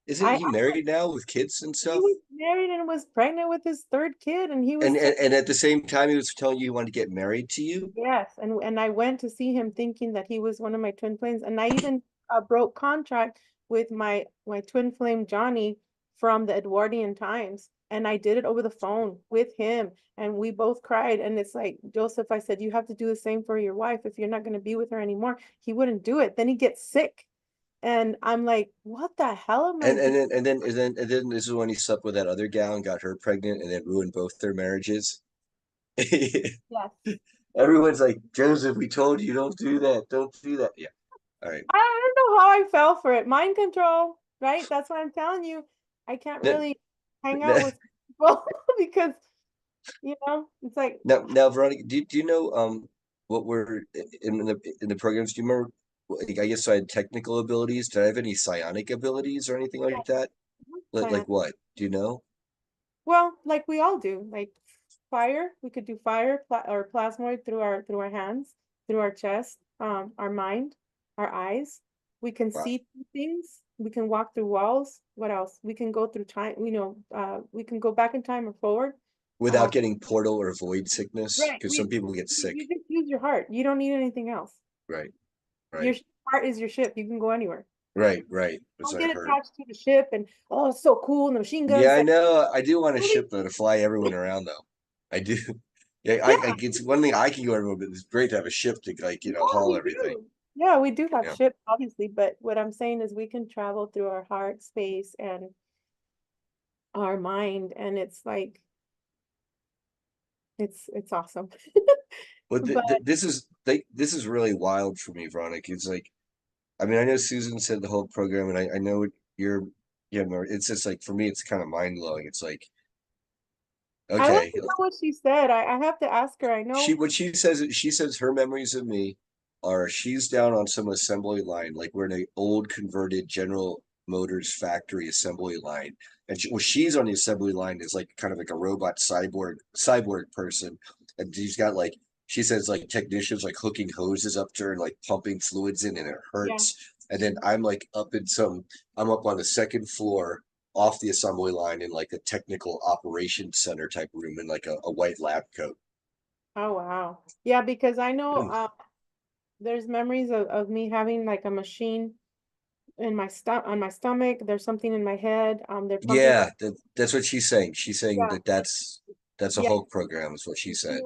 Isn't I he married now with kids and he stuff? was married and was pregnant with his third kid, and he And, was and and at the same time, he was telling you he wanted to get married to you. yes, and I went to see him thinking that he was one of my twin flames, and I even broke contract with my twin flame Johnny from the Edwardian times, and I did it over the phone with him, and we both cried. And it's like, Joseph, I said, you have to do the same for your wife if you're not going to be with her anymore. He wouldn't do it. Then he gets sick, and I'm like, what the hell am I And doing? and then and then and then this is when he slept with that other gal and got her pregnant, and then ruined both their marriages. Yes. Everyone's like, Joseph, we told you don't do that. Don't do that. Yeah. All right. I don't know how I fell for it. Mind control, right? That's what I'm telling you. I can't Now, really hang out with people because, it's like, now, Veronica, do you know what were in the programs? Do you remember? Like, I guess I had technical abilities. Did I have any psionic abilities or anything yeah, like that? Like science. what? Do you know? Well, like we all do, like fire, we could do fire or plasmoid through our hands, through our chest, our mind, our eyes. We can Wow. see things. We can walk through walls. What else? We can go through time, we can go back in time or forward. Without Um, getting portal or void sickness, right. because some people get You sick. just use your heart. You don't need anything else. Right. Your Right. heart is your ship. You can go anywhere. Right. Right. As Don't I get heard. attached to the ship and, oh, it's so cool, and the machine Yeah, guns. I Like, know. I do want a really? ship though to fly everyone around though. I do. Yeah, I Yeah, it's one thing I can go everywhere, but it's great to have a ship to like, yeah, haul we everything. do. Yeah, we do have Yeah. ships, obviously, but what I'm saying is we can travel through our heart space and our mind, and it's like it's awesome. But But this is really wild for me, Veronica. It's like, I mean, I know Susan said the whole program, and I know you're, yeah, no, it's just like for me, it's kind of mind blowing. It's like, I want okay, to know what she said. I have to ask her. I she know. what she says her memories of me are she's down on some assembly line, like we're in an old converted General Motors factory assembly line, and she's on the assembly line is like kind of like a robot cyborg person, and she's got like she says like technicians like hooking hoses up to her and like pumping fluids in, and it Yeah. hurts. And then I'm up on the second floor off the assembly line in like a technical operations center type room in like a white lab coat. Oh wow. Yeah, because I know there's memories of me having like a machine in my on my stomach. There's something in my head. They're pumping. Yeah, that's what she's saying. She's saying Yeah. that's a Yeah. Hulk program, is what she She, said.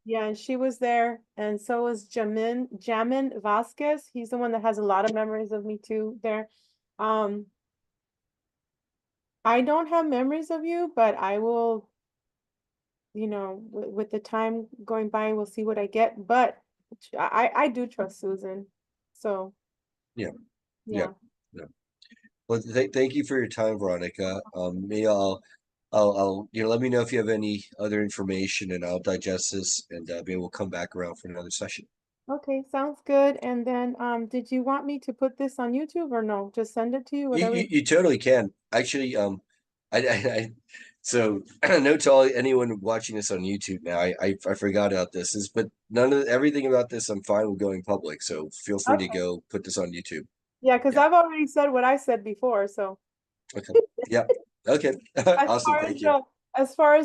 yeah, and she was there, and so was Jamin Vasquez. He's the one that has a lot of memories of me too there. Um, I don't have memories of you, but I will, with the time going by, we'll see what I get. But I do trust Susan. So Yeah, yeah, yeah. yeah. Well, thank you for your time, Veronica. Maybe I'll let me know if you have any other information, and I'll digest this, and maybe we'll come back around for another session. Okay, sounds good. And then did you want me to put this on YouTube or no? Just send it to you, You, whatever. you, you totally can. Actually, so note to all anyone watching this on YouTube now, I forgot about this, but none of everything about this I'm fine with going public. So feel free to Okay. go put this on YouTube. Yeah, because Yeah. I've already said what I said before, so. Okay. Yeah. Okay. As Awesome. far as Thank you.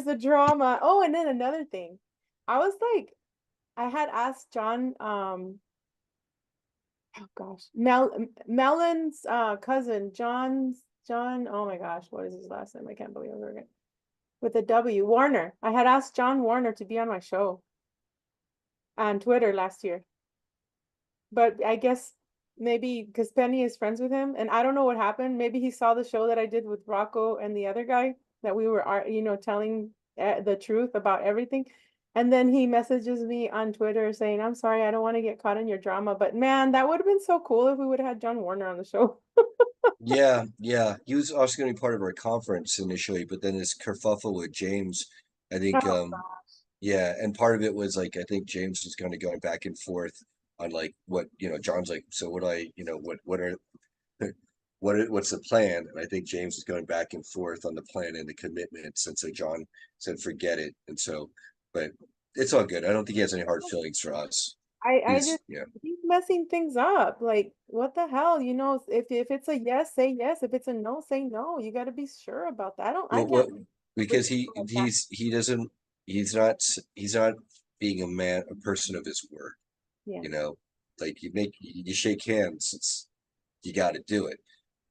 the drama. Oh, and then another thing. I was like, I had asked John, Oh gosh, Melon's cousin, John, oh my gosh, what is his last name? I can't believe I'm forgetting. With a W, Warner. I had asked John Warner to be on my show on Twitter last year. But I guess maybe because Penny is friends with him, and I don't know what happened. Maybe he saw the show that I did with Rocco and the other guy that we were, telling the truth about everything. And then he messages me on Twitter saying, "I'm sorry, I don't want to get caught in your drama." But man, that would have been so cool if we would have had John Warner on the show. Yeah, yeah. He was also going to be part of our conference initially, but then this kerfuffle with James, I think, Oh, yeah, and part of it was like I think James was kind of going back and forth on like what, John's like, so what I, what are what's the plan? And I think James was going back and forth on the plan and the commitments, and so John said forget it. And so, but it's all good. I don't think he has any hard feelings for us. I He's just yeah. he's messing things up. Like, what the hell? If it's a yes, say yes. If it's a no, say no. You got to be sure about that. I Well, can't what with because people like that. he doesn't he's not being a person of his word. Yeah, You know, like you shake hands. It's you got to do it.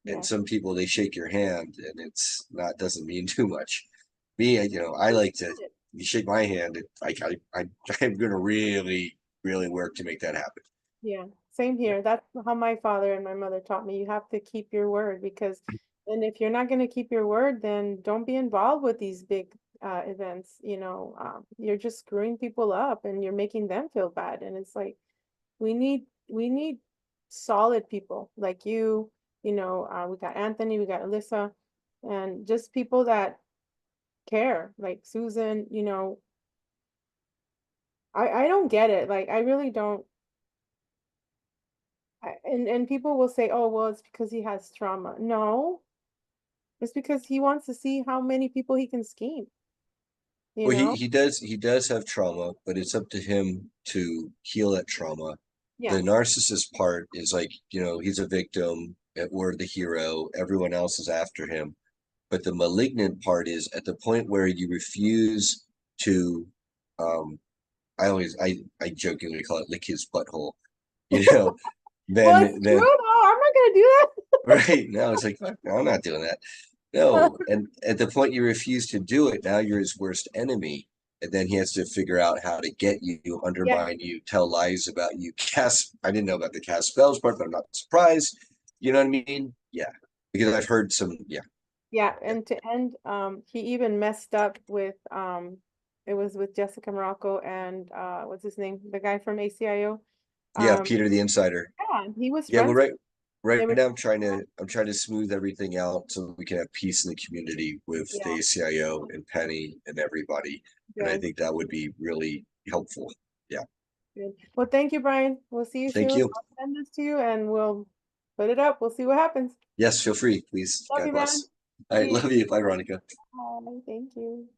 And yeah, some people they shake your hand and it's not doesn't mean too much. Me, I like to. You shake my hand. I'm gonna really work to make that happen. yeah. Same Yeah. here. That's how my father and my mother taught me. You have to keep your word because, and if you're not going to keep your word, then don't be involved with these big events. You're just screwing people up and you're making them feel bad. And it's like we need solid people like you. We got Anthony, we got Alyssa, and just people that care, like Susan. I don't get it. Like I really don't. And people will say, "Oh, well, it's because he has trauma." No, it's because he wants to see how many people he can scheme, you Well, he know? he does he does have trauma, but it's up to him to heal that trauma. The Yeah. narcissist part is like, he's a victim or the hero. Everyone else is after him. But the malignant part is at the point where you refuse to, um, I jokingly call it lick his butthole, you know, Well, it's true then though. I'm not gonna do right now it's like, fuck, no, I'm not doing that. that. No, and at the point you refuse to do it, now you're his worst enemy. And then he has to figure out how to get you, Yeah. undermine you, tell lies about you. I didn't know about the cast spells part, but I'm not surprised. You know what I mean? Yeah. Because I've heard some, yeah, Yeah, yeah. and to end, he even messed up with it was with Jessica Morocco and what's his name? The guy from ACIO. Yeah, Um, Peter the Insider. yeah, he was Yeah, well, friends. right They were now I'm trying to smooth everything out so we can have peace in the community with the yeah, ACIO and Penny and everybody. And I good. think that would be really helpful. Yeah. Good. Well, thank you, Brian. We'll see you Thank soon. you. I'll send this to you and we'll put it up. We'll see what happens. Yes, feel free, please. Love God you, man. bless. All right, See you. love you. Bye, Veronica. Bye. Thank you.